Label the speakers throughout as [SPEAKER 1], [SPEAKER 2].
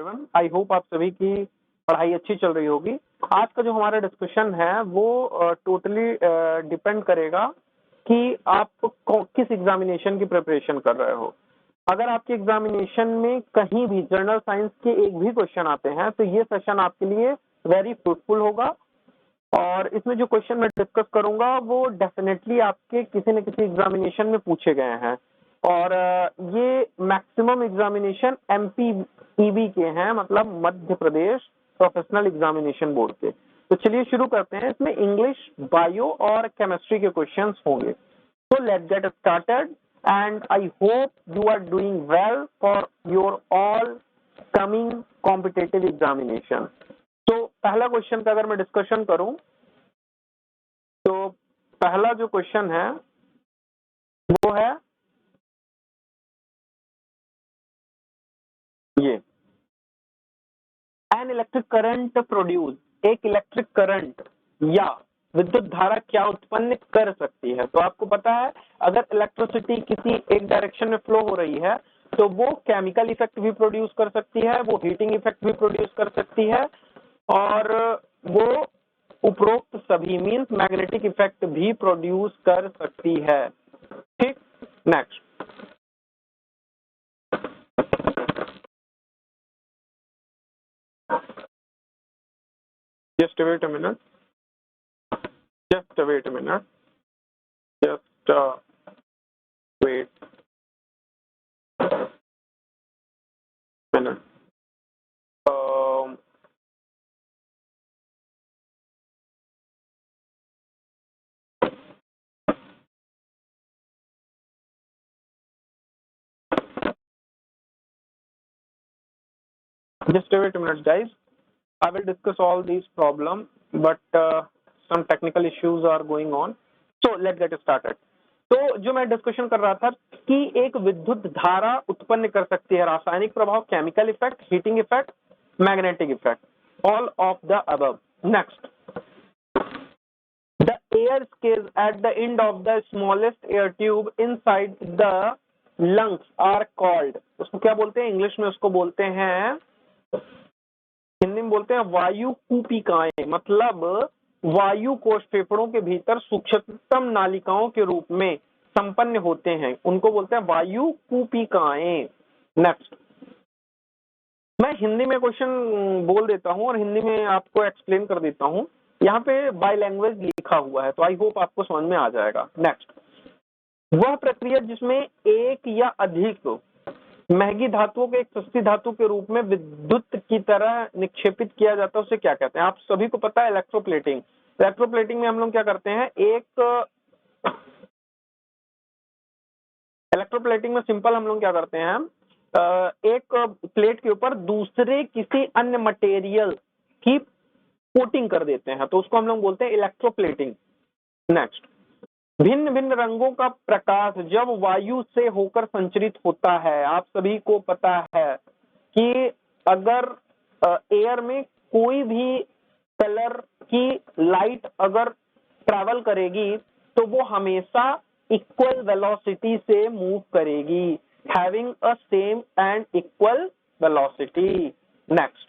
[SPEAKER 1] Everyone, I hope आप सभी की पढ़ाई अच्छी चल रही होगी। आज का जो हमारा डिस्कशन है वो टोटली डिपेंड करेगा कि आप किस एग्जामिनेशन की प्रिपरेशन कर रहे हो। अगर आपके एग्जामिनेशन में कहीं भी जनरल साइंस के एक भी क्वेश्चन आते हैं तो ये सेशन आपके लिए वेरी फ्रूटफुल होगा और इसमें जो क्वेश्चन मैं डिस्कस करूंगा वो डेफिनेटली आपके किसी न किसी एग्जामिनेशन में पूछे गए हैं और ये मैक्सिमम एग्जामिनेशन MPEB के हैं, मतलब Madhya Pradesh professional examination board के। तो चलिए शुरू करते हैं। इसमें इंग्लिश, बायो और केमिस्ट्री के क्वेश्चंस होंगे। तो let's get started and I hope you are doing well for your all coming competitive examination. तो पहला क्वेश्चन का अगर मैं डिस्कशन करूं तो पहला जो क्वेश्चन है वो है ये, एन इलेक्ट्रिक करंट प्रोड्यूस, एक इलेक्ट्रिक करंट या विद्युत धारा क्या उत्पन्न कर सकती है। तो आपको पता है अगर इलेक्ट्रिसिटी किसी एक डायरेक्शन में फ्लो हो रही है तो वो केमिकल इफेक्ट भी प्रोड्यूस कर सकती है, वो हीटिंग इफेक्ट भी प्रोड्यूस कर सकती है और वो उपरोक्त सभी मींस मैग्नेटिक इफेक्ट भी प्रोड्यूस कर सकती है। ठीक, next. Just wait a minute, just wait a minute, just wait minute. Just wait a minute, guys. I will discuss all these problems, but some technical issues are going on. So let's get started. तो जो मैं discussion कर रहा था कि एक विद्युत धारा उत्पन्न कर सकती है रासायनिक प्रभाव, chemical effect, heating effect, magnetic effect, all of the above. Next, the air scales at the end of the smallest air tube inside the lungs are called. उसको क्या बोलते हैं इंग्लिश में? उसको बोलते हैं, हिंदी में बोलते हैं वायु कूपिकाएं, मतलब वायु कोश फेफड़ों के भीतर सूक्ष्मतम नालिकाओं के रूप में संपन्न होते हैं, उनको बोलते हैं वायु कूपिकाएं। नेक्स्ट, मैं हिंदी में क्वेश्चन बोल देता हूं और हिंदी में आपको एक्सप्लेन कर देता हूं। यहाँ पे बाय लैंग्वेज लिखा हुआ है तो आई होप आपको समझ में आ जाएगा। नेक्स्ट, वह प्रक्रिया जिसमें एक या अधिक महंगी धातुओं को एक सस्ती धातु के रूप में विद्युत की तरह निक्षेपित किया जाता है, उसे क्या कहते हैं? आप सभी को पता है इलेक्ट्रोप्लेटिंग। इलेक्ट्रोप्लेटिंग में हम लोग क्या करते हैं, इलेक्ट्रोप्लेटिंग में सिंपल हम लोग क्या करते हैं, एक प्लेट के ऊपर दूसरे किसी अन्य मटेरियल की कोटिंग कर देते हैं, तो उसको हम लोग बोलते हैं इलेक्ट्रोप्लेटिंग। नेक्स्ट, भिन्न भिन्न रंगों का प्रकाश जब वायु से होकर संचरित होता है, आप सभी को पता है कि अगर एयर में कोई भी कलर की लाइट अगर ट्रैवल करेगी तो वो हमेशा इक्वल वेलोसिटी से मूव करेगी, having a same and equal velocity. Next,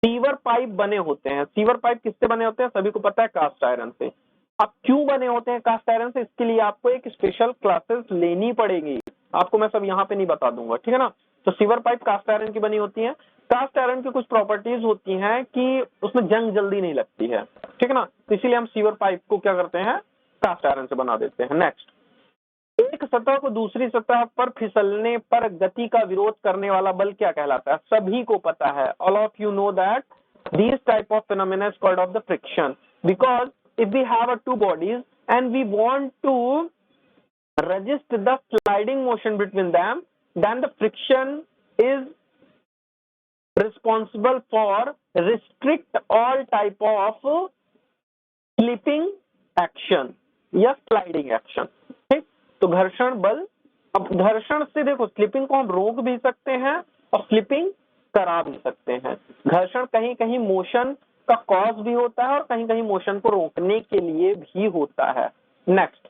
[SPEAKER 1] sewer pipe बने होते हैं। सीवर पाइप किससे बने होते हैं? सभी को पता है, कास्ट आयरन से। अब क्यों बने होते हैं कास्ट आयरन से? इसके लिए आपको एक स्पेशल क्लासेस लेनी पड़ेगी, आपको मैं सब यहाँ पे नहीं बता दूंगा, ठीक है ना। तो सीवर पाइप कास्ट आयरन की बनी होती है। कास्ट आयरन की कुछ प्रॉपर्टीज होती हैं कि उसमें जंग जल्दी नहीं लगती है, ठीक है ना, तो इसीलिए हम सीवर पाइप को क्या करते हैं, कास्ट आयरन से बना देते हैं। नेक्स्ट, एक सतह को दूसरी सतह पर फिसलने पर गति का विरोध करने वाला बल क्या कहलाता है? सभी को पता है, all of you know that this type of phenomena is called off the friction, because if we have two bodies and we want to resist the sliding motion between them, then the friction is responsible for restrict all type of slipping action या sliding action। ठीक, तो घर्षण बल, अब घर्षण से देखो slipping को हम रोक भी सकते हैं और स्लिपिंग करा भी सकते हैं। घर्षण कहीं कहीं मोशन का कॉज भी होता है और कहीं कहीं मोशन को रोकने के लिए भी होता है। नेक्स्ट,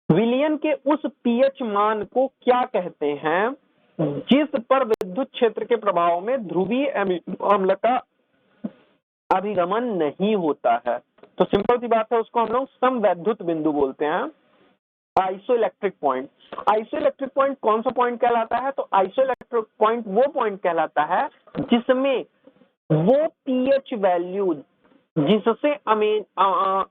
[SPEAKER 1] विलियन के उस पीएच मान को क्या कहते हैं जिस पर विद्युत क्षेत्र के प्रभाव में ध्रुवीय अमीनो अम्ल का अभिगमन नहीं होता है। तो सिंपल सी बात है, उसको हम लोग समवैद्युत बिंदु बोलते हैं, आइसोइलेक्ट्रिक पॉइंट। आइसोइलेक्ट्रिक पॉइंट कौन सा पॉइंट कहलाता है? तो आइसोइलेक्ट्रिक पॉइंट वो पॉइंट कहलाता है जिसमें वो पीएच वैल्यू जिससे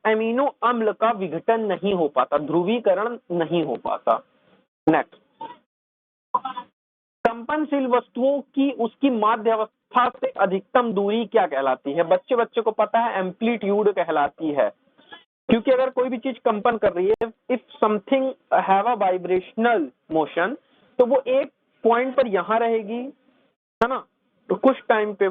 [SPEAKER 1] अमीनो अम्ल का विघटन नहीं हो पाता, ध्रुवीकरण नहीं हो पाता। नेक्स्ट, कंपनशील वस्तुओं की उसकी माध्य अवस्था से अधिकतम दूरी क्या कहलाती है? बच्चे को पता है, एम्पलीट्यूड कहलाती है, क्योंकि अगर कोई भी चीज कंपन कर रही है, if something have a vibrational motion, तो वो एक पॉइंट पर यहां रहेगी, है ना, तो कुछ टाइम पे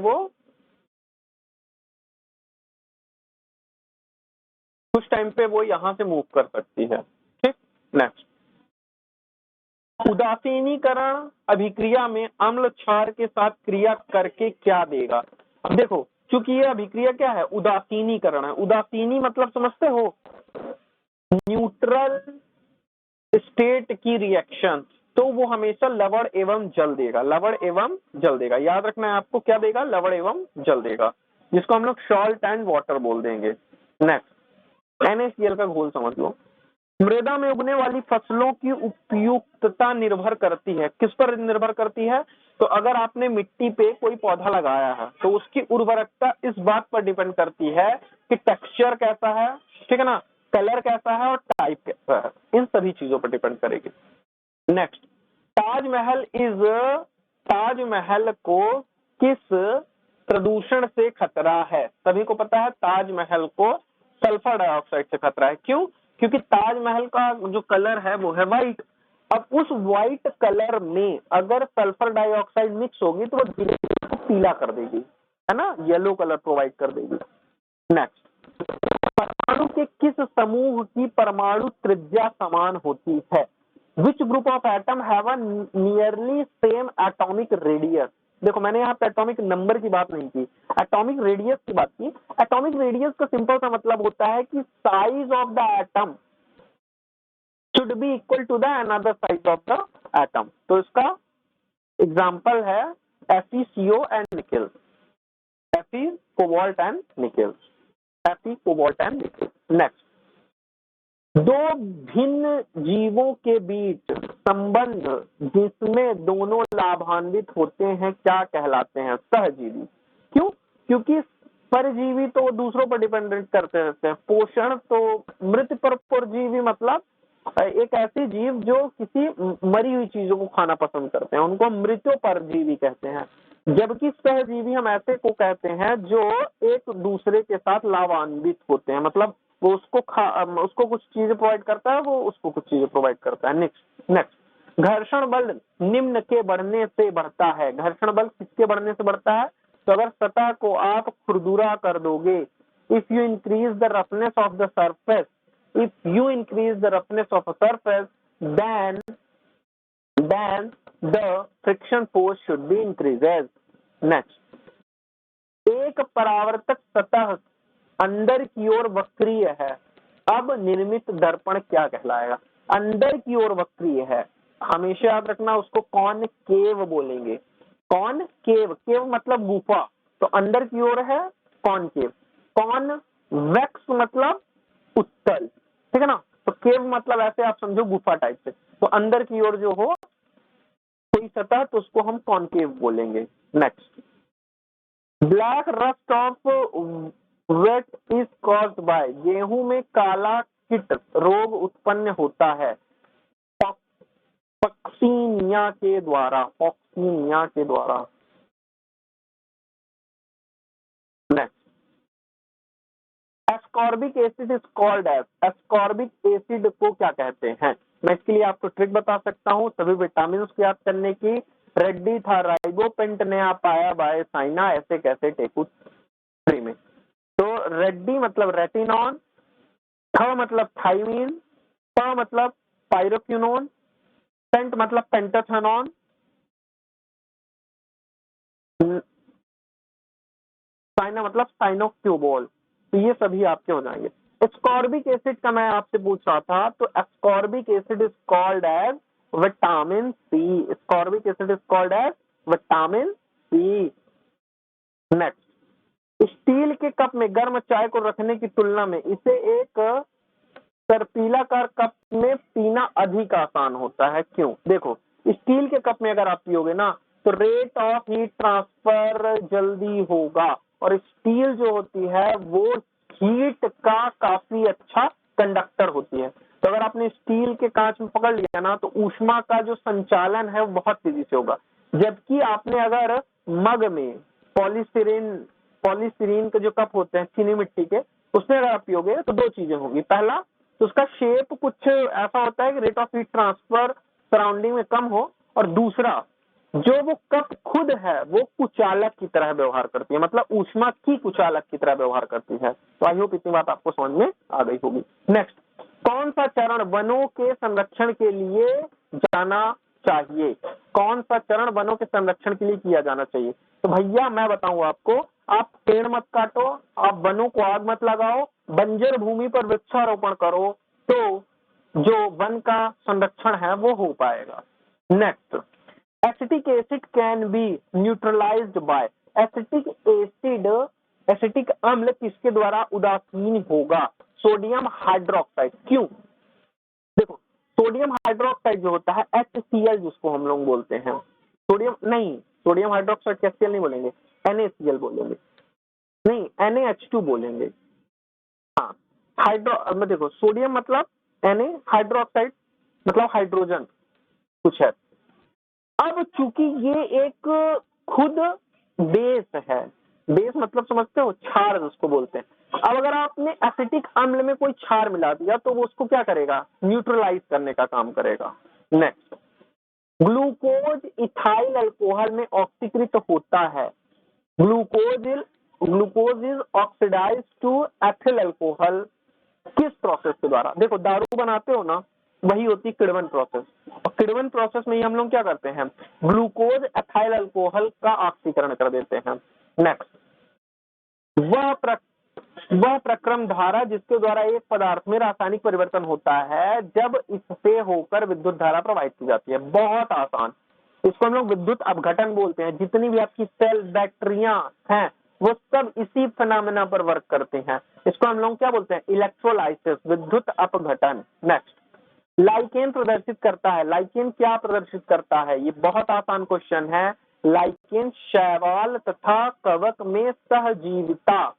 [SPEAKER 1] वो यहां से मूव कर सकती है। ठीक, नेक्स्ट, उदासीनीकरण अभिक्रिया में अम्ल क्षार के साथ क्रिया करके क्या देगा? अब देखो, चूंकि ये अभिक्रिया क्या है, उदासीनीकरण है। उदासीनी मतलब समझते हो, न्यूट्रल स्टेट की रिएक्शन, तो वो हमेशा लवण एवं जल देगा, लवण एवं जल देगा। याद रखना है आपको, क्या देगा? लवण एवं जल देगा, जिसको हम लोग सॉल्ट एंड वाटर बोल देंगे। नेक्स्ट, NaCl का घोल समझ लो। मृदा में उगने वाली फसलों की उपयुक्तता निर्भर करती है, किस पर निर्भर करती है? तो अगर आपने मिट्टी पे कोई पौधा लगाया है तो उसकी उर्वरकता इस बात पर डिपेंड करती है कि टेक्सचर कैसा है, ठीक है ना, कलर कैसा है और टाइप कैसा है, इन सभी चीजों पर डिपेंड करेगी। नेक्स्ट, ताजमहल को किस प्रदूषण से खतरा है? सभी को पता है ताजमहल को सल्फर डाइऑक्साइड से खतरा है। क्यों? क्योंकि ताजमहल का जो कलर है वो है व्हाइट। अब उस व्हाइट कलर में अगर सल्फर डाइऑक्साइड मिक्स होगी तो वो धीरे धीरे पीला कर देगी, है ना, येलो कलर प्रोवाइड कर देगी। नेक्स्ट, परमाणु के किस समूह की परमाणु त्रिज्या समान होती है? Which group of atom have a nearly same atomic radius? देखो, मैंने यहाँ पे एटॉमिक नंबर की बात नहीं की, एटॉमिक रेडियस की बात की। एटॉमिक रेडियस का सिंपल सा मतलब होता है कि size of the atom should be equal to the another size of the atom. तो इसका एग्जाम्पल है FeCO and nickel, Fe cobalt and nickel, Fe cobalt and nickel. Next, दो भिन्न जीवों के बीच संबंध जिसमें दोनों लाभान्वित होते हैं क्या कहलाते हैं? सहजीवी। क्यों? क्योंकि परजीवी तो दूसरों पर डिपेंडेंट करते रहते हैं। पोषण तो मृत पर परजीवी मतलब एक ऐसी जीव जो किसी मरी हुई चीजों को खाना पसंद करते हैं, उनको मृत्यो परजीवी कहते हैं। जबकि सहजीवी हम ऐसे को कहते हैं जो एक दूसरे के साथ लाभान्वित होते हैं, मतलब वो उसको कुछ चीजें प्रोवाइड करता है, वो उसको कुछ चीजें प्रोवाइड करता है। नेक्स्ट, घर्षण बल निम्न के बढ़ने से बढ़ता है। घर्षण बल किसके बढ़ने से बढ़ता है? तो अगर सतह को आप खुरदुरा कर दोगे, if you increase the roughness of the surface, then the friction force should be increases. Next, एक परावर्तक सतह अंदर की ओर वक्रीय है, अब निर्मित दर्पण क्या कहलाएगा? अंदर की ओर वक्रीय है, हमेशा याद रखना, उसको कॉनकेव बोलेंगे। कॉनकेव, केव मतलब गुफा, तो अंदर की ओर है कॉनकेव। कॉनवेक्स मतलब उत्तल, ठीक है ना, तो केव मतलब ऐसे आप समझो गुफा टाइप से, तो अंदर की ओर जो हो कोई सतह तो उसको हम कॉनकेव बोलेंगे। Next, black rust of wheat is caused by, गेहूं में काला कीट रोग उत्पन्न होता है पॉक्सीनिया के द्वारा, पॉक्सीनिया के द्वारा। Next, ascorbic acid is called as, ascorbic acid को क्या कहते हैं? मैं इसके लिए आपको ट्रिक बता सकता हूं, सभी विटामिन को याद करने की। रेड्डी था राइबोपेंट नया पाया बाय साइना, ऐसे कैसे टेकू थ्री में। तो रेड्डी मतलब रेटिनॉन, थ मतलब थाइमीन, प मतलब पायरोक्विनोन, पेंट मतलब पेंटाथेनॉन, साइना मतलब साइनोक्यूबोल। तो ये सभी आपके हो जाएंगे। एस्कॉर्बिक एसिड का मैं आपसे पूछ रहा था, तो ascorbic acid is called as vitamin C. Ascorbic acid is called as vitamin C. Next, steel के कप में गर्म चाय को रखने की तुलना में इसे एक सर्पीलाकार कप में पीना अधिक आसान होता है, क्यों? देखो, स्टील के कप में अगर आप पियोगे ना तो रेट ऑफ हीट ट्रांसफर जल्दी होगा, और स्टील जो होती है वो हीट का काफी अच्छा कंडक्टर होती है। तो अगर आपने स्टील के कांच में पकड़ लिया ना तो ऊष्मा का जो संचालन है वो बहुत तेजी से होगा, जबकि आपने अगर मग में पॉलीस्टीरीन के जो कप होते हैं चीनी मिट्टी के, उसमें अगर आप पियोगे तो दो चीजें होगी। पहला, तो उसका शेप कुछ ऐसा होता है कि rate of heat transfer surrounding में कम हो, और दूसरा, जो वो कप खुद है वो कुचालक की तरह व्यवहार करती है, मतलब ऊष्मा की कुचालक की तरह व्यवहार करती है। तो आई होप इतनी बात आपको समझ में आ गई होगी। नेक्स्ट, कौन सा चरण वनों के संरक्षण के लिए जाना चाहिए? कौन सा चरण वनों के संरक्षण के लिए किया जाना चाहिए? तो भैया मैं बताऊं आपको, आप पेड़ मत काटो, आप वनों को आग मत लगाओ, बंजर भूमि पर वृक्षारोपण करो, तो जो वन का संरक्षण है वो हो पाएगा। Next, acetic acid can be neutralised by. एसिटिक अम्ल किसके द्वारा उदासीन होगा? Sodium hydroxide. क्यों? देखो, सोडियम हाइड्रोक्साइड जो होता है HCl जिसको हम लोग बोलते हैं, सोडियम हाइड्रोक्साइड HCl नहीं बोलेंगे, NaCl बोलेंगे, नहीं NaH2 बोलेंगे। हाँ, देखो, सोडियम मतलब Na, हाइड्रोक्साइड मतलब हाइड्रोजन कुछ है। अब चूंकि ये एक खुद बेस है, बेस मतलब समझते हो, क्षार जिसको बोलते हैं। अब अगर आपने एसिटिक अम्ल में कोई क्षार मिला दिया तो वो उसको क्या करेगा? न्यूट्रलाइज करने का काम करेगा। नेक्स्ट, ग्लूकोज इथाइल अल्कोहल में ऑक्सीकृत होता है। Glucose is oxidise to ethyl alcohol किस प्रोसेस के द्वारा? देखो, दारू बनाते हो ना, वही होती है किण्वन प्रोसेस, और किण्वन प्रोसेस में ही हम लोग क्या करते हैं? ग्लूकोज एथाइल अल्कोहल का ऑक्सीकरण कर देते हैं। नेक्स्ट, वह प्रक्रम धारा जिसके द्वारा एक पदार्थ में रासायनिक परिवर्तन होता है जब इससे होकर विद्युत धारा प्रवाहित की जाती है। बहुत आसान, इसको हम लोग विद्युत अपघटन बोलते हैं। जितनी भी आपकी सेल बैक्टीरिया हैं वो सब इसी फिनोमेना पर वर्क करते हैं। इसको हम लोग क्या बोलते हैं? इलेक्ट्रोलाइसिस, विद्युत अपघटन। नेक्स्ट, लाइकेन प्रदर्शित करता है। लाइकेन क्या प्रदर्शित करता है? ये बहुत आसान क्वेश्चन है। लाइकेन शैवाल तथा कवक में सहजीविता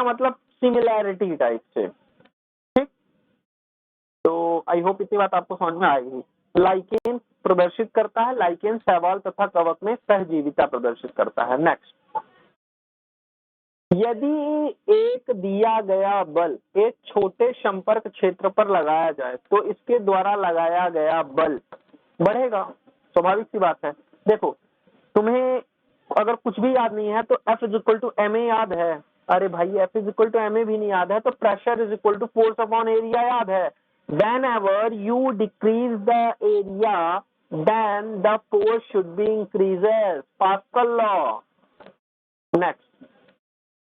[SPEAKER 1] मतलब सिमिलैरिटी टाइप से। ठीक, तो आई होप इतनी बात आपको समझ में आएगी। लाइकेन प्रदर्शित करता है, लाइकेन शैवाल तथा कवक में सहजीविता प्रदर्शित करता है। नेक्स्ट, यदि एक दिया गया बल एक छोटे संपर्क क्षेत्र पर लगाया जाए तो इसके द्वारा लगाया गया बल बढ़ेगा। स्वाभाविक सी बात है। देखो, तुम्हें अगर कुछ भी याद नहीं है तो F = ma याद है? अरे भाई, F = ma भी नहीं याद है तो प्रेशर = फोर्स अपॉन एरिया याद है। Whenever you decrease the area, then the force should be increases. Pascal law. Next,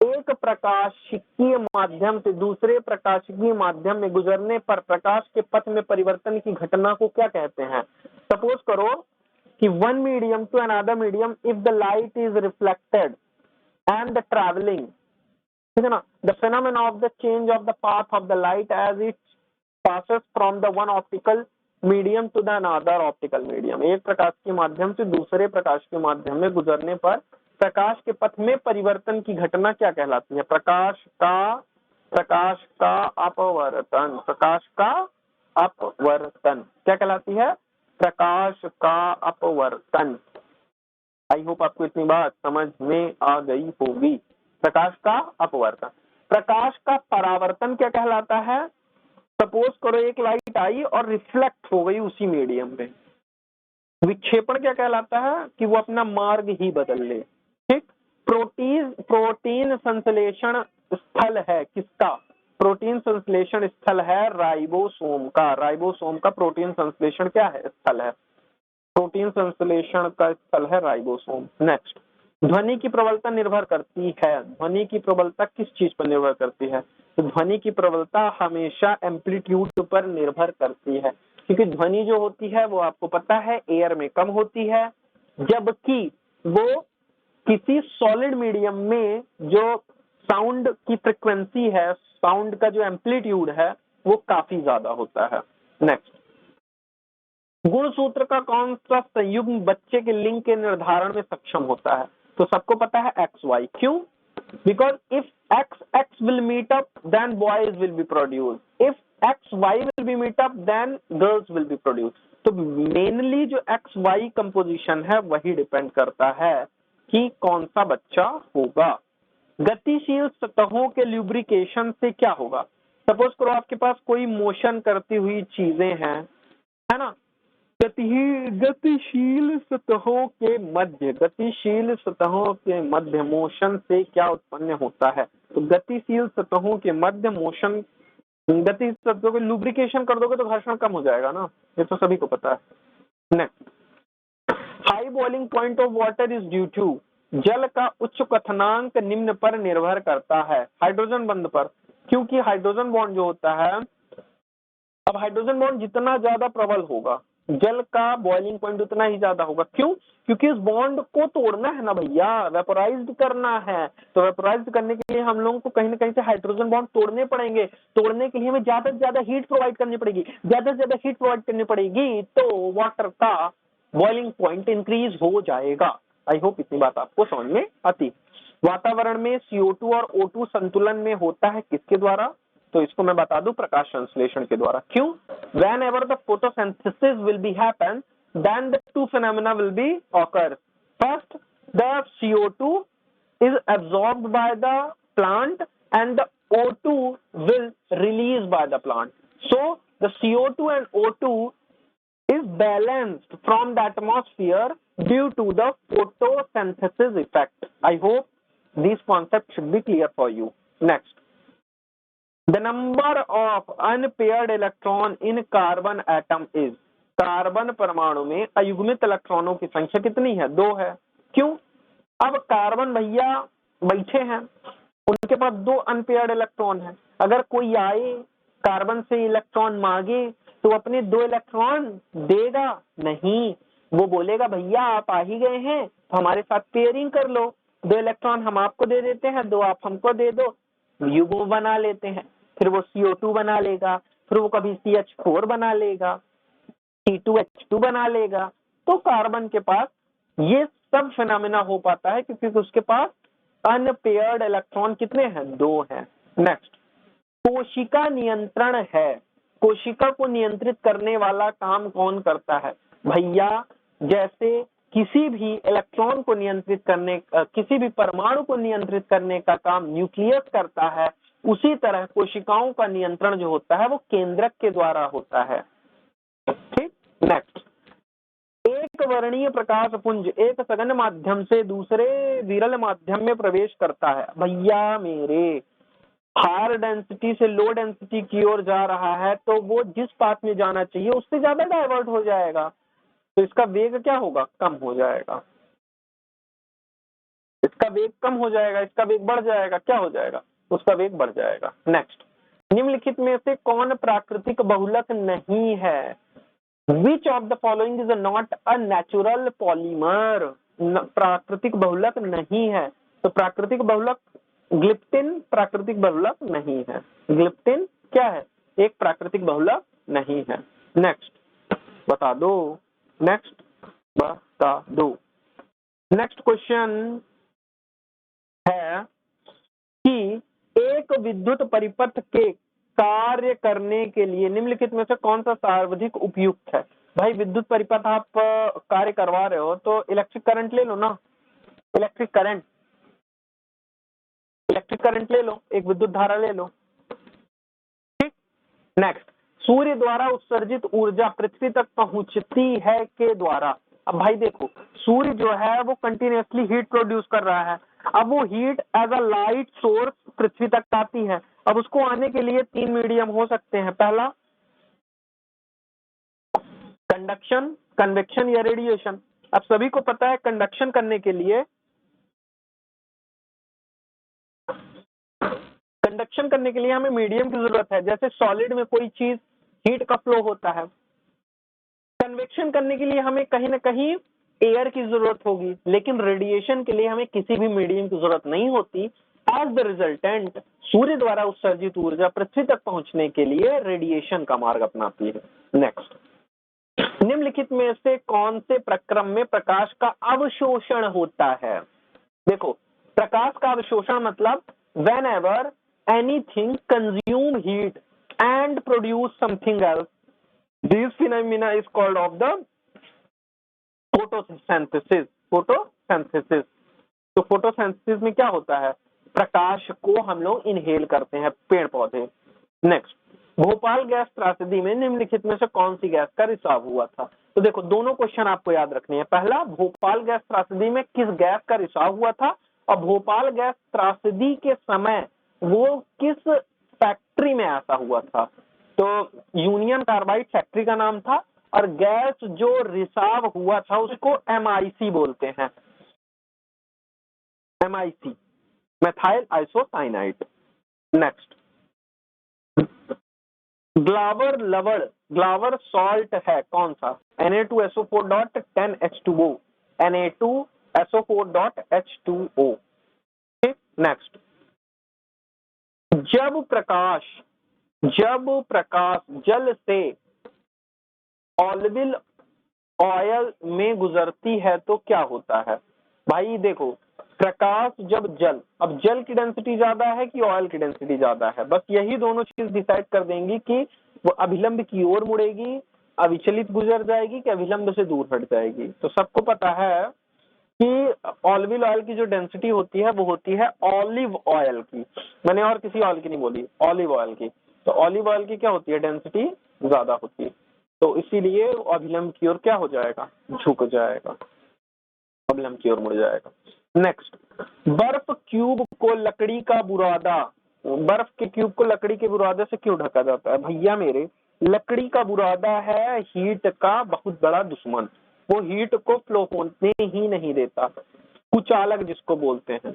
[SPEAKER 1] एक प्रकाशिकीय माध्यम से दूसरे प्रकाशिकीय माध्यम में गुजरने पर प्रकाश के पथ में परिवर्तन की घटना को क्या कहते हैं? सपोज करो कि one medium to another medium, if the light is reflected and the traveling, ठीक है ना, the phenomenon of the change of the path of the light as it passes from the one optical medium to the another optical medium। एक प्रकाश के माध्यम से दूसरे प्रकाश के माध्यम में गुजरने पर प्रकाश के पथ में परिवर्तन की घटना क्या कहलाती है? प्रकाश का अपवर्तन। प्रकाश का अपवर्तन क्या कहलाती है? प्रकाश का अपवर्तन। आई होप आपको इतनी बात समझ में आ गई होगी। प्रकाश का अपवर्तन। प्रकाश का परावर्तन क्या कहलाता है? सपोज करो एक लाइट आई और रिफ्लेक्ट हो गई उसी मीडियम पे। विक्षेपण क्या कहलाता है? कि वो अपना मार्ग ही बदल ले। ठीक, प्रोटीन संश्लेषण स्थल है किसका? प्रोटीन संश्लेषण स्थल है राइबोसोम का। राइबोसोम का प्रोटीन संश्लेषण क्या है? स्थल है। प्रोटीन संश्लेषण का स्थल है राइबोसोम। नेक्स्ट, ध्वनि की प्रबलता निर्भर करती है। ध्वनि की प्रबलता किस चीज पर निर्भर करती है? तो ध्वनि की प्रबलता हमेशा एम्पलीट्यूड पर निर्भर करती है, क्योंकि ध्वनि जो होती है वो आपको पता है एयर में कम होती है, जबकि वो किसी सॉलिड मीडियम में जो साउंड की फ्रिक्वेंसी है, साउंड का जो एम्पलीट्यूड है वो काफी ज्यादा होता है। नेक्स्ट, गुणसूत्र का कौन सा संयुग्म बच्चे के लिंग के निर्धारण में सक्षम होता है? तो सबको पता है एक्स वाई। क्यों? Because if X will meet up then boys will be produce, if X Y will be meet up then girls will be produce. तो मेनली जो एक्स वाई कंपोजिशन है वही डिपेंड करता है कि कौन सा बच्चा होगा। गतिशील सतहों के ल्यूब्रिकेशन से क्या होगा? सपोज करो आपके पास कोई मोशन करती हुई चीजें हैं, है ना, गतिशील सतहों के मध्य मोशन से क्या उत्पन्न होता है? तो गतिशील सतहों के मध्य मोशन, गति सतहों के लुब्रिकेशन कर दोगे तो घर्षण कम हो जाएगा ना, ये तो सभी को पता है। Next, high boiling point of water is due to, जल का उच्च क्वथनांक निम्न पर निर्भर करता है, हाइड्रोजन बंध पर, क्योंकि हाइड्रोजन बॉन्ड जो होता है, अब हाइड्रोजन बॉन्ड जितना ज्यादा प्रबल होगा जल का बॉइलिंग पॉइंट उतना ही ज्यादा होगा। क्यों? क्योंकि इस बॉन्ड को तोड़ना है ना भैया, वेपोराइज्ड करना है, तो वेपोराइज्ड करने के लिए हम लोगों को कहीं ना कहीं से हाइड्रोजन बॉन्ड तोड़ने पड़ेंगे, तोड़ने के लिए हमें ज्यादा से ज्यादा हीट प्रोवाइड करनी पड़ेगी, ज्यादा से ज्यादा हीट प्रोवाइड करनी पड़ेगी तो वाटर का बॉइलिंग पॉइंट इंक्रीज हो जाएगा। आई होप इतनी बात आपको समझ में आती। वातावरण में CO2 और O2 संतुलन में होता है किसके द्वारा? तो इसको मैं बता दूं, प्रकाश संश्लेषण के द्वारा। क्यों? Whenever the photosynthesis will be happen, then the two phenomena will be occur. First, the CO2 is absorbed by the plant and the O2 will release by the plant. So the CO2 and O2 is balanced from the atmosphere due to the photosynthesis effect. I hope these concepts should be clear for you. Next, the number of unpaired electron in carbon atom is, carbon परमाणु में अयुग्मित इलेक्ट्रॉनों की संख्या कितनी है? 2 है। क्यों? अब कार्बन भैया बैठे हैं, उनके पास 2 अनपेयर्ड इलेक्ट्रॉन है, अगर कोई आए कार्बन से इलेक्ट्रॉन मांगे तो अपने 2 इलेक्ट्रॉन देगा नहीं, वो बोलेगा भैया आप आ ही गए हैं तो हमारे साथ पेयरिंग कर लो, 2 इलेक्ट्रॉन हम आपको दे देते हैं, 2 आप हमको दे दो, युग्म बना लेते हैं, फिर वो CO2 बना लेगा, फिर वो कभी CH4 बना लेगा, C2H2 बना लेगा। तो कार्बन के पास ये सब फिनोमेना हो पाता है क्योंकि उसके पास अनपेयर्ड इलेक्ट्रॉन कितने हैं? 2 हैं। नेक्स्ट, कोशिका नियंत्रण है, कोशिका को नियंत्रित करने वाला काम कौन करता है? भैया जैसे किसी भी इलेक्ट्रॉन को नियंत्रित करने, किसी भी परमाणु को नियंत्रित करने का काम न्यूक्लियस करता है, उसी तरह कोशिकाओं का नियंत्रण जो होता है वो केंद्रक के द्वारा होता है। ठीक। नेक्स्ट, एक वर्णीय प्रकाश पुंज एक सघन माध्यम से दूसरे विरल माध्यम में प्रवेश करता है। भैया मेरे हायर डेंसिटी से लो डेंसिटी की ओर जा रहा है तो वो जिस पाथ में जाना चाहिए उससे ज्यादा डाइवर्ट हो जाएगा, तो इसका वेग क्या होगा? कम हो जाएगा। इसका वेग कम हो जाएगा, इसका वेग बढ़ जाएगा, क्या हो जाएगा? उसका वेग बढ़ जाएगा। नेक्स्ट, निम्नलिखित में से कौन प्राकृतिक बहुलक नहीं है? Which of the following is not a natural polymer? प्राकृतिक बहुलक नहीं है, तो प्राकृतिक बहुलक ग्लिप्टिन प्राकृतिक बहुलक नहीं है। ग्लिप्टिन क्या है? एक प्राकृतिक बहुलक नहीं है। नेक्स्ट बता दो, नेक्स्ट बता दो। नेक्स्ट क्वेश्चन है कि एक विद्युत परिपथ के कार्य करने के लिए निम्नलिखित में से कौन सा सर्वाधिक उपयुक्त है? भाई विद्युत परिपथ आप कार्य करवा रहे हो तो इलेक्ट्रिक करंट ले लो ना, इलेक्ट्रिक करंट ले लो, एक विद्युत धारा ले लो। ठीक। नेक्स्ट, सूर्य द्वारा उत्सर्जित ऊर्जा पृथ्वी तक पहुंचती है के द्वारा। अब भाई देखो, सूर्य जो है वो कंटिन्यूअसली हीट प्रोड्यूस कर रहा है, अब वो heat as a light source पृथ्वी तक आती है। अब उसको आने के लिए 3 मीडियम हो सकते हैं, पहला कंडक्शन, कन्वेक्शन या रेडिएशन। अब सभी को पता है कंडक्शन करने के लिए कंडक्शन करने के लिए हमें मीडियम की जरूरत है, जैसे सॉलिड में कोई चीज हीट का फ्लो होता है। कन्वेक्शन करने के लिए हमें कहीं ना कहीं एयर की जरूरत होगी, लेकिन रेडिएशन के लिए हमें किसी भी मीडियम की जरूरत नहीं होती। एज द रिजल्टेंट सूर्य द्वारा उत्सर्जित ऊर्जा पृथ्वी तक पहुंचने के लिए रेडिएशन का मार्ग अपनाती है। नेक्स्ट, निम्नलिखित में से कौन से प्रक्रम में प्रकाश का अवशोषण होता है? देखो, प्रकाश का अवशोषण मतलब whenever anything consume heat and produce something else, this phenomena is called of the photosynthesis। photosynthesis, तो फोटोसिंथेसिस में क्या होता है? प्रकाश को हम लोग इनहेल करते हैं, पेड़ पौधे। नेक्स्ट, भोपाल गैस त्रासदी में निम्नलिखित में से कौन सी गैस का रिसाव हुआ था? तो देखो, दोनों क्वेश्चन आपको याद रखने हैं। पहला, भोपाल गैस त्रासदी में किस गैस का रिसाव हुआ था, और भोपाल गैस त्रासदी के समय वो किस फैक्ट्री में ऐसा हुआ था? तो यूनियन कार्बाइड फैक्ट्री का नाम था, और गैस जो रिसाव हुआ था उसको MIC बोलते हैं। MIC, methyl isocyanide. नेक्स्ट, ग्लावर लवण, ग्लावर सॉल्ट है कौन सा? Na2SO4.10H2O, Na2SO4.H2O। नेक्स्ट, जब प्रकाश जल से ऑलिव ऑयल में गुजरती है तो क्या होता है? भाई देखो, प्रकाश जब अब जल की डेंसिटी ज्यादा है कि ऑयल की डेंसिटी ज्यादा है, बस यही दोनों चीज डिसाइड कर देंगी कि वो अभिलंब की ओर मुड़ेगी, अविचलित गुजर जाएगी, कि अभिलंब से दूर हट जाएगी। तो सबको पता है कि ऑलिव ऑयल की जो डेंसिटी होती है वो होती है ऑलिव ऑयल की, मैंने और किसी ऑयल की नहीं बोली, ऑलिव ऑयल की। तो ऑलिव ऑयल की क्या होती है? डेंसिटी ज्यादा होती है, तो इसीलिए अभिलंब की ओर क्या हो जाएगा? झुक जाएगा, अभिलंब की ओर मुड़ जाएगा। नेक्स्ट, बर्फ क्यूब को लकड़ी का बुरादा, बर्फ के क्यूब को लकड़ी के बुरादे से क्यों ढका जाता है? भैया मेरे, लकड़ी का बुरादा है हीट का बहुत बड़ा दुश्मन, वो हीट को फ्लो होने ही नहीं देता, कुचालक जिसको बोलते हैं।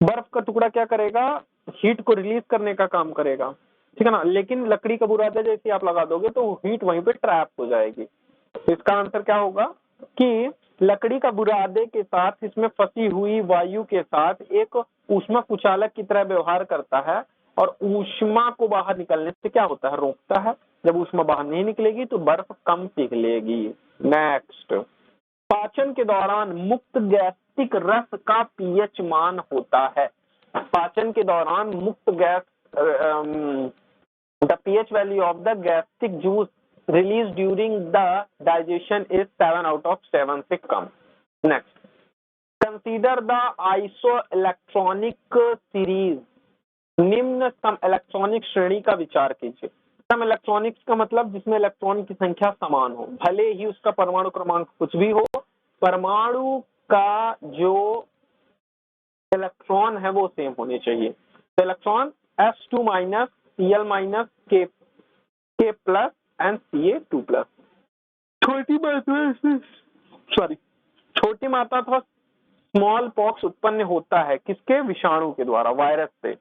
[SPEAKER 1] बर्फ का टुकड़ा क्या करेगा? हीट को रिलीज करने का काम करेगा, ठीक है ना, लेकिन लकड़ी का बुरादा जैसे आप लगा दोगे तो हीट वहीं पे ट्रैप हो जाएगी। तो इसका आंसर क्या होगा कि लकड़ी का बुरादे के साथ इसमें फंसी हुई वायु के साथ एक ऊष्मा कुचालक की तरह व्यवहार करता है, और ऊष्मा को बाहर निकलने से क्या होता है? रोकता है। जब ऊष्मा बाहर नहीं निकलेगी तो बर्फ कम पिघलेगी। नेक्स्ट, पाचन के दौरान मुक्त गैस्ट्रिक रस का पीएच मान होता है। पाचन के दौरान मुक्त gas, the pH value of the gastric juice released during the digestion is 7 out of 7 से कम। Next, consider the isoelectronic series, निम्न सम इलेक्ट्रॉनिक श्रेणी का विचार कीजिए। सम इलेक्ट्रॉनिक्स का मतलब जिसमें इलेक्ट्रॉन की संख्या समान हो, भले ही उसका परमाणु क्रमांक कुछ भी हो, परमाणु का जो इलेक्ट्रॉन है वो सेम होने चाहिए। तो electron S2 minus Cl minus K plus and Ca2 plus. छोटी मात्रा अथवा स्मॉल पॉक्स उत्पन्न होता है किसके? विषाणु के द्वारा, वायरस से,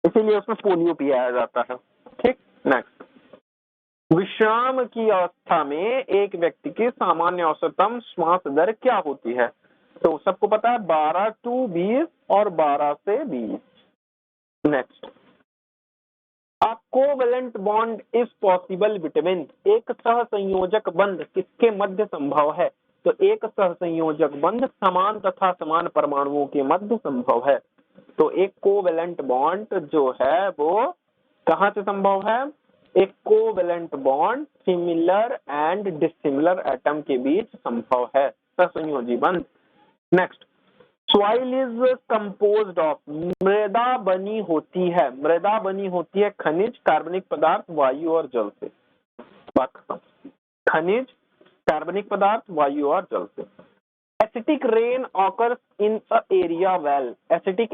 [SPEAKER 1] इसीलिए उसमें पोलियो पिलाया जाता है। ठीक, नेक्स्ट, विश्राम की अवस्था में एक व्यक्ति की सामान्य औसतम श्वास दर क्या होती है? तो सबको पता है 12 to 20 और 12 से 20। Next, A covalent bond is possible between, एक सहसंयोजक बंध किसके मध्य संभव है? तो एक सहसंयोजक बंध समान तथा समान परमाणुओं के मध्य संभव है। तो एक कोवेलेंट बॉन्ड जो है वो कहां से संभव है? एक covalent bond similar and dissimilar atom के बीच संभव है, सहसंयोजी बंध। Next, soil is composed of, मृदा बनी होती है, मृदा बनी होती है खनिज, कार्बनिक पदार्थ, वायु और जल से। खनिज, कार्बनिक पदार्थ, वायु और जल से। Acetic rain occurs in a area well, acetic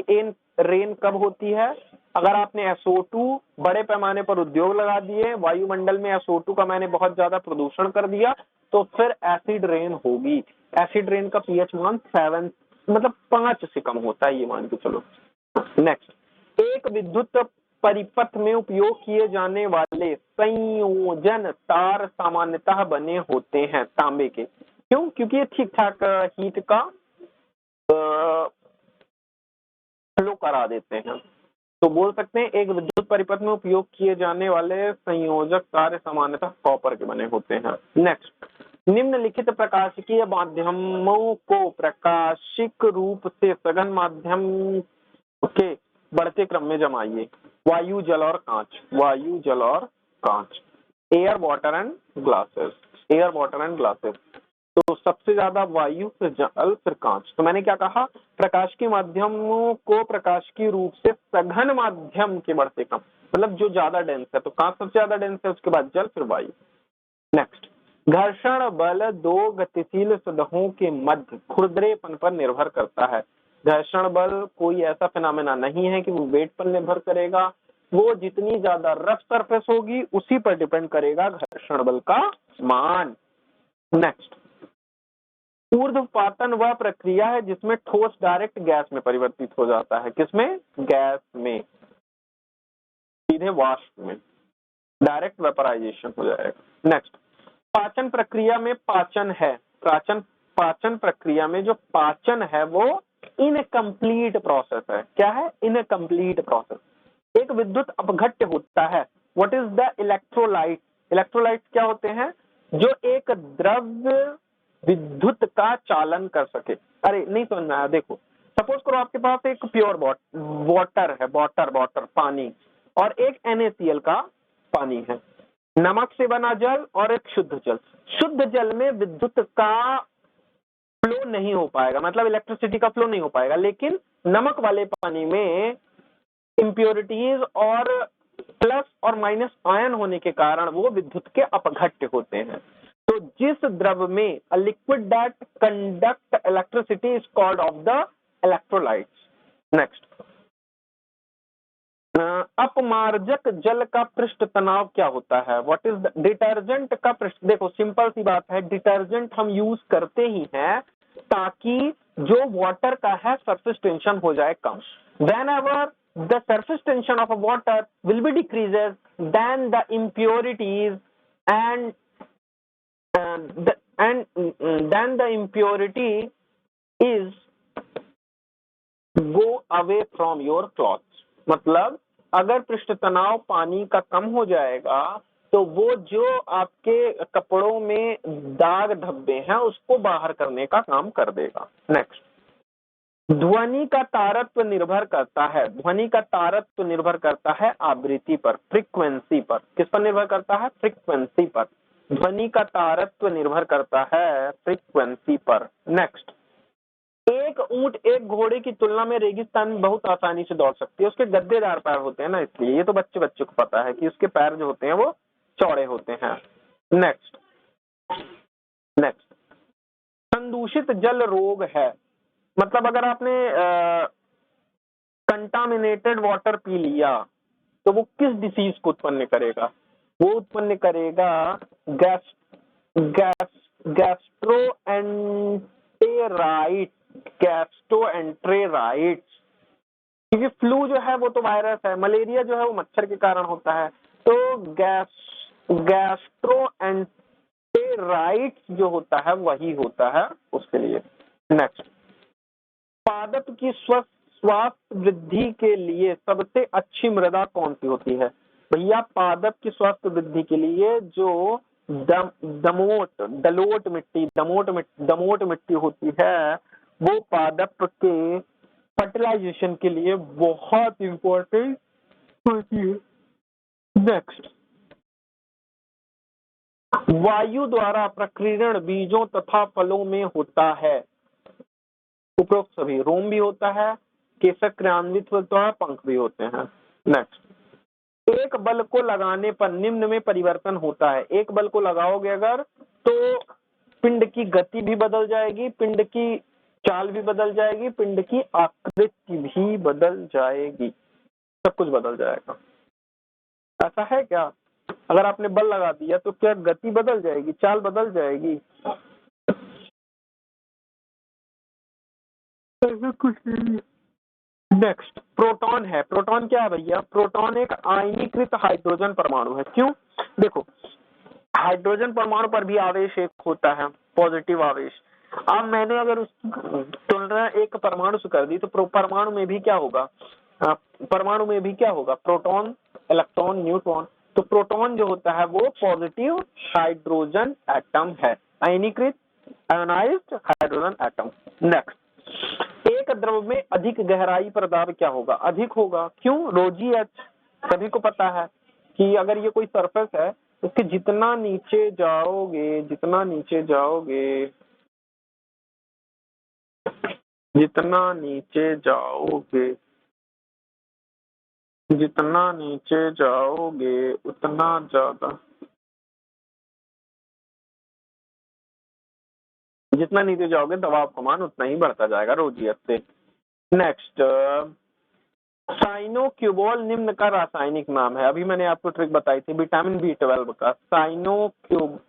[SPEAKER 1] rain कब होती है? अगर आपने SO2 बड़े पैमाने पर उद्योग लगा दिए, वायुमंडल में SO2 का मैंने बहुत ज्यादा प्रदूषण कर दिया, तो फिर एसिड रेन होगी। एसिड रेन का पीएच मान 7 मतलब 5 से कम होता है, ये मान के चलो। नेक्स्ट, एक विद्युत परिपथ में उपयोग किए जाने वाले संयोजन तार सामान्यतः बने होते हैं तांबे के। क्यों? क्योंकि ये ठीक ठाक हीट का फ्लो करा देते हैं। तो बोल सकते हैं एक विद्युत परिपथ में उपयोग किए जाने वाले संयोजक तार सामान्यतः कॉपर के बने होते हैं। नेक्स्ट, निम्नलिखित प्रकाशिकीय माध्यमों को प्रकाशिक रूप से सघन माध्यम के बढ़ते क्रम में जमाइए। वायु, जल और कांच। वायु, जल और कांच। Air, water and glasses. Air, water and glasses. तो सबसे ज्यादा वायु, फिर जल, फिर कांच। तो मैंने क्या कहा? प्रकाशिकी माध्यमों को प्रकाशिकी रूप से सघन माध्यम के बढ़ते क्रम, मतलब जो ज्यादा डेंस है। तो कांच सबसे ज्यादा डेंस है, उसके बाद जल, फिर वायु। नेक्स्ट, घर्षण बल दो गतिशील सतहों के मध्य खुरदरेपन पर निर्भर करता है। घर्षण बल कोई ऐसा फिनोमेना नहीं है कि वो वेट पर निर्भर करेगा, वो जितनी ज्यादा रफ सरफेस होगी उसी पर डिपेंड करेगा घर्षण बल का मान। नेक्स्ट, ऊर्ध्वपातन वह प्रक्रिया है जिसमें ठोस डायरेक्ट गैस में परिवर्तित हो जाता है। किसमें? गैस में, सीधे वाष्प में, डायरेक्ट वेपराइजेशन हो जाएगा। नेक्स्ट, पाचन प्रक्रिया में पाचन है। पाचन प्रक्रिया में जो पाचन है वो इनकम्प्लीट प्रोसेस है। क्या है? Incomplete process. एक विद्युत अपघट्य होता है। What is the electrolyte? Electrolyte क्या होते हैं? जो एक द्रव्य विद्युत का चालन कर सके। अरे नहीं समझ में आया? देखो, सपोज करो आपके पास एक प्योर वाटर है, वाटर पानी, और एक NaCl का पानी है, नमक से बना जल और एक शुद्ध जल। शुद्ध जल में विद्युत का फ्लो नहीं हो पाएगा, मतलब इलेक्ट्रिसिटी का फ्लो नहीं हो पाएगा, लेकिन नमक वाले पानी में इंप्योरिटीज और प्लस और माइनस आयन होने के कारण वो विद्युत के अपघट्य होते हैं। तो जिस द्रव में a liquid that conduct electricity is called of the electrolytes. Next, अपमार्जक जल का पृष्ठ तनाव क्या होता है? व्हाट इज डिटर्जेंट का पृष्ठ? देखो सिंपल सी बात है, डिटर्जेंट हम यूज करते ही हैं ताकि जो वाटर का है सरफेस टेंशन हो जाए कम। Whenever the surface tension of a water will be decreases, then the impurities and then the impurity is go away from your clothes। मतलब अगर पृष्ठ तनाव पानी का कम हो जाएगा तो वो जो आपके कपड़ों में दाग धब्बे हैं उसको बाहर करने का काम कर देगा। नेक्स्ट, ध्वनि का तारत्व निर्भर करता है। ध्वनि का तारत्व निर्भर करता है आवृत्ति पर, फ्रीक्वेंसी पर। किस पर निर्भर करता है? फ्रीक्वेंसी पर। ध्वनि का तारत्व निर्भर करता है फ्रीक्वेंसी पर। नेक्स्ट, एक ऊंट एक घोड़े की तुलना में रेगिस्तान में बहुत आसानी से दौड़ सकती है। उसके गद्देदार पैर होते हैं ना, इसलिए। ये तो बच्चे को पता है कि उसके पैर जो होते हैं वो चौड़े होते हैं। नेक्स्ट, संदूषित जल रोग है। मतलब अगर आपने कंटामिनेटेड वाटर पी लिया तो वो किस डिसीज को उत्पन्न करेगा? वो उत्पन्न करेगा गैस्ट्रोएंटेराइट। क्योंकि फ्लू जो है वो तो वायरस है, मलेरिया जो है वो मच्छर के कारण होता है। तो गैस्ट्रोएंटेराइट जो होता है वही होता है उसके लिए। नेक्स्ट, पादप की स्वास्थ्य वृद्धि के लिए सबसे अच्छी मृदा कौन सी होती है? भैया पादप की स्वास्थ्य वृद्धि के लिए जो दमोट मिट्टी होती है वो पादप के फर्टिलाइजेशन के लिए बहुत इंपॉर्टेंट होती है। नेक्स्ट, वायु द्वारा प्रकीर्णन बीजों तथा फलों में होता है। उपरोक्त सभी, रोम भी होता है, केसर क्रियान्वित होता है, पंख भी होते हैं। नेक्स्ट, एक बल को लगाने पर निम्न में परिवर्तन होता है। एक बल को लगाओगे अगर तो पिंड की गति भी बदल जाएगी, पिंड की चाल भी बदल जाएगी, पिंड की आकृति भी बदल जाएगी, सब कुछ बदल जाएगा। ऐसा है क्या? अगर आपने बल लगा दिया तो क्या गति बदल जाएगी, चाल बदल जाएगी? ऐसा कुछ नहीं। नेक्स्ट प्रोटॉन है। प्रोटॉन क्या है भैया? प्रोटॉन एक आयनीकृत हाइड्रोजन परमाणु है। क्यों? देखो, हाइड्रोजन परमाणु पर भी आवेश एक होता है, पॉजिटिव आवेश। अब मैंने अगर उसकी तुलना एक परमाणु से कर दी तो परमाणु में भी क्या होगा? परमाणु में भी क्या होगा? Proton, electron, neutron. तो प्रोटॉन जो होता है वो पॉजिटिव हाइड्रोजन एटम है, आयनीकृत आयोनाइज्ड हाइड्रोजन एटम। नेक्स्ट, एक द्रव में अधिक गहराई पर दाब क्या होगा? अधिक होगा। क्यों? ρgh। सभी को पता है कि अगर ये कोई सरफेस है, उसके जितना नीचे जाओगे, जितना नीचे जाओगे, जितना नीचे जाओगे, जितना नीचे जाओगे उतना ज्यादा, जितना नीचे जाओगे दबाव का मान उतना ही बढ़ता जाएगा ρgh से। नेक्स्ट, साइनोक्यूबोल निम्न का रासायनिक नाम है। अभी मैंने आपको ट्रिक बताई थी विटामिन B12 का। साइनोक्यूबोलोमेन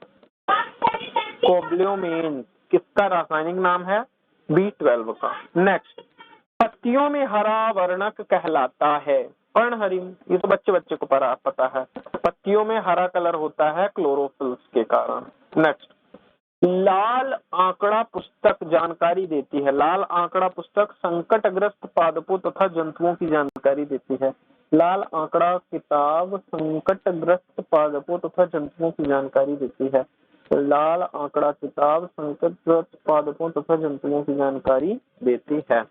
[SPEAKER 1] किसका रासायनिक नाम है? B12 का। नेक्स्ट, पत्तियों में हरा वर्णक कहलाता है पर्णहरिम। ये तो बच्चे बच्चे को पता है। पत्तियों में हरा कलर होता है क्लोरोफिल्स के कारण। नेक्स्ट, लाल आंकड़ा पुस्तक जानकारी देती है। लाल आंकड़ा पुस्तक संकटग्रस्त पादपों तथा जंतुओं की जानकारी देती है। लाल आंकड़ा किताब संकटग्रस्त पादपों तथा जंतुओं की जानकारी देती है। लाल आंकड़ा किताब संकटग्रस्त पादपों तथा जंतुओं की जानकारी देती है।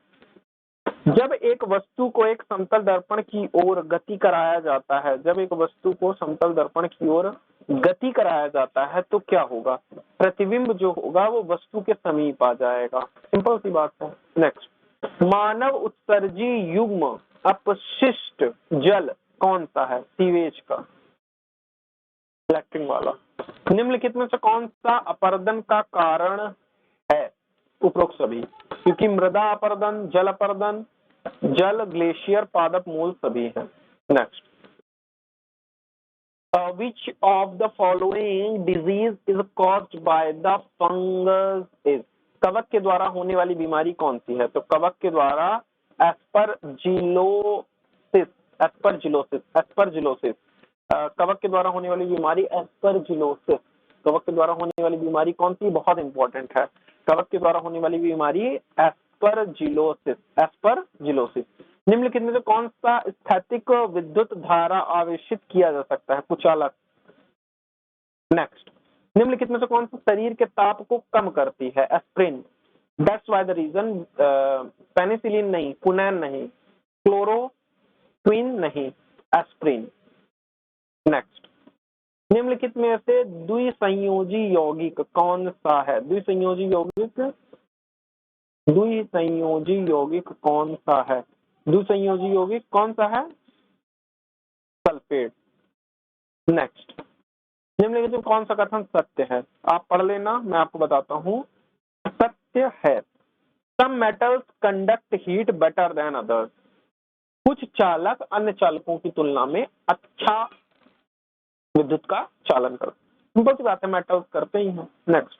[SPEAKER 1] जब एक वस्तु को एक समतल दर्पण की ओर गति कराया जाता है, जब एक वस्तु को समतल दर्पण की ओर गति कराया जाता है तो क्या होगा? प्रतिबिंब जो होगा वो वस्तु के समीप आ जाएगा। सिंपल सी बात है। नेक्स्ट, मानव उत्सर्जी युग्म अपशिष्ट जल कौन सा है? सीवेज का, इलेक्ट्रिक वाला। निम्नलिखित में से कौन सा अपरदन का कारण है? उपरोक्त सभी, क्योंकि मृदा अपरदन, जल अपरदन, जल, ग्लेशियर, पादप मूल सभी है। Next, which of the following disease is caused by the fungus is? कवक के द्वारा होने वाली बीमारी कौन सी है? तो कवक के द्वारा एस्परजिलोसिस, एस्परजिलोसिस, एस्परजिलोसिस। कवक के द्वारा होने वाली बीमारी एस्परजिलोसिस। कवक के द्वारा होने वाली बीमारी कौन सी? बहुत इंपॉर्टेंट है। कवक के द्वारा होने वाली बीमारी एस्परजिलोसिस, एस्परजिलोसिस। निम्नलिखित में से कौन सा स्थैतिक विद्युत धारा आवेशित किया जा सकता है? कुचालक। नेक्स्ट, निम्नलिखित में से कौन सा शरीर के ताप को कम करती है? Aspirin. That's why the reason. Penicillin नहीं, कुनैन नहीं, क्लोरोक्विन नहीं, एस्प्रिन। नेक्स्ट, निम्नलिखित में से द्विसंयोजी यौगिक कौन सा है? द्विसंयोजी यौगिक, द्विसंयोजी यौगिक कौन सा है? द्विसंयोजी यौगिक कौन सा है? सल्फेट। नेक्स्ट, निम्नलिखित में कौन सा कथन सत्य है? आप पढ़ लेना, मैं आपको बताता हूं। सत्य है, some metals conduct heat better than others. कुछ चालक अन्य चालकों की तुलना में अच्छा विद्युत का चालन करते हैं। सिंपल सी बात है, मेटल्स करते ही हैं। नेक्स्ट,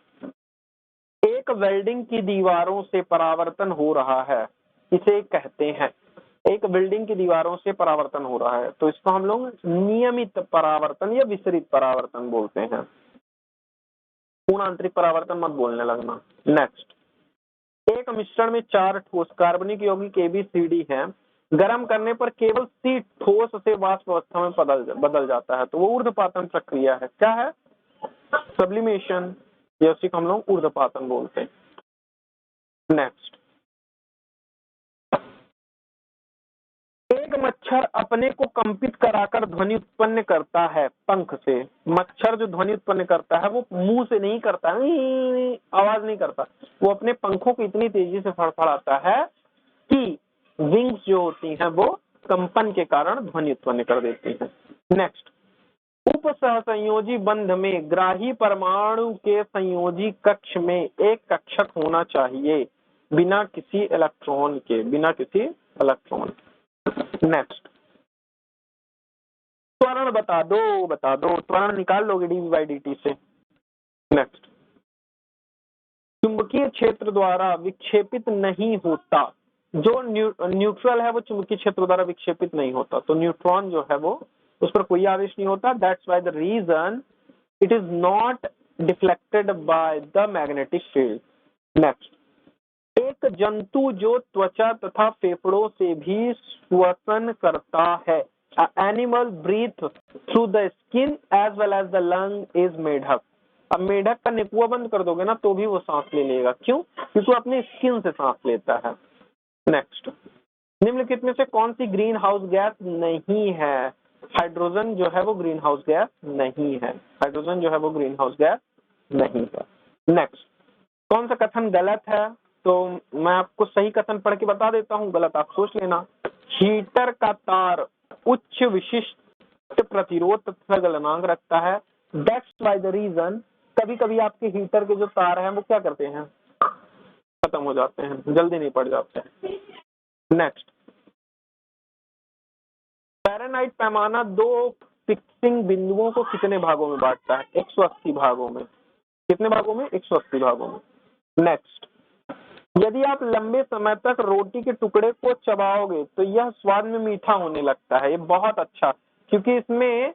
[SPEAKER 1] एक वेल्डिंग की दीवारों से परावर्तन हो रहा है, इसे कहते हैं। एक बिल्डिंग की दीवारों से परावर्तन हो रहा है तो इसको हम लोग नियमित परावर्तन या विसरित परावर्तन बोलते हैं। पूर्ण आंतरिक परावर्तन मत बोलने लगना। नेक्स्ट, एक मिश्रण में 4 ठोस कार्बनिक यौगिक ABCD हैं। गर्म करने पर केवल C ठोस से वाष्प अवस्था में बदल जाता है तो वो ऊर्ध्वपातन प्रक्रिया है। क्या है? सब्लिमेशन, या उसी को हम लोग ऊर्ध्वपातन बोलते हैं। नेक्स्ट, एक मच्छर अपने को कंपित कराकर ध्वनि उत्पन्न करता है पंख से। मच्छर जो ध्वनि उत्पन्न करता है वो मुंह से नहीं करता है, आवाज नहीं करता, वो अपने पंखों को इतनी तेजी से फड़फड़ाता है कि विंग्स जो होती हैं वो कंपन के कारण ध्वनि उत्पन्न कर देती हैं। नेक्स्ट, उपसहसंयोजी बंध में ग्राही परमाणु के संयोजी कक्ष में एक कक्षक होना चाहिए बिना किसी इलेक्ट्रॉन के, बिना किसी इलेक्ट्रॉन। नेक्स्ट, त्वरण बता दो, त्वरण निकाल लोगे dV/dt से। नेक्स्ट, चुंबकीय क्षेत्र द्वारा विक्षेपित नहीं होता जो न्यूट्रल है वो चुंबकीय क्षेत्र द्वारा विक्षेपित नहीं होता, तो न्यूट्रॉन जो है वो उस पर कोई आवेश नहीं होता। That's why the reason it is not deflected by the magnetic field. Next, एक जंतु जो त्वचा तथा फेफड़ों से भी श्वसन करता है। Animal breathe through the skin as well as the lung is मेढक। अब मेढक का नेकुआ बंद कर दोगे ना तो भी वो सांस ले लेगा, क्यों? क्योंकि वो अपनी स्किन से सांस लेता है। नेक्स्ट, निम्नलिखित में से कौन सी ग्रीन हाउस गैस नहीं है? हाइड्रोजन जो है वो ग्रीन हाउस गैस नहीं है। हाइड्रोजन जो है वो ग्रीन हाउस गैस नहीं है। नेक्स्ट, कौन सा कथन गलत है? तो मैं आपको सही कथन पढ़ के बता देता हूँ, गलत आप सोच लेना। हीटर का तार उच्च विशिष्ट प्रतिरोध तथा गलनांक रखता है। दैट्स व्हाई द रीजन कभी कभी आपके हीटर के जो तार हैं वो क्या करते हैं, खत्म हो जाते हैं, जल्दी नहीं पड़ जाते हैं। नेक्स्ट, फ़ारेनहाइट पैमाना दो फिक्सिंग बिंदुओं को कितने भागों में बांटता है? 180 भागों में। कितने भागों में? 180 भागों में। नेक्स्ट, यदि आप लंबे समय तक रोटी के टुकड़े को चबाओगे तो यह स्वाद में मीठा होने लगता है। ये बहुत अच्छा, क्योंकि इसमें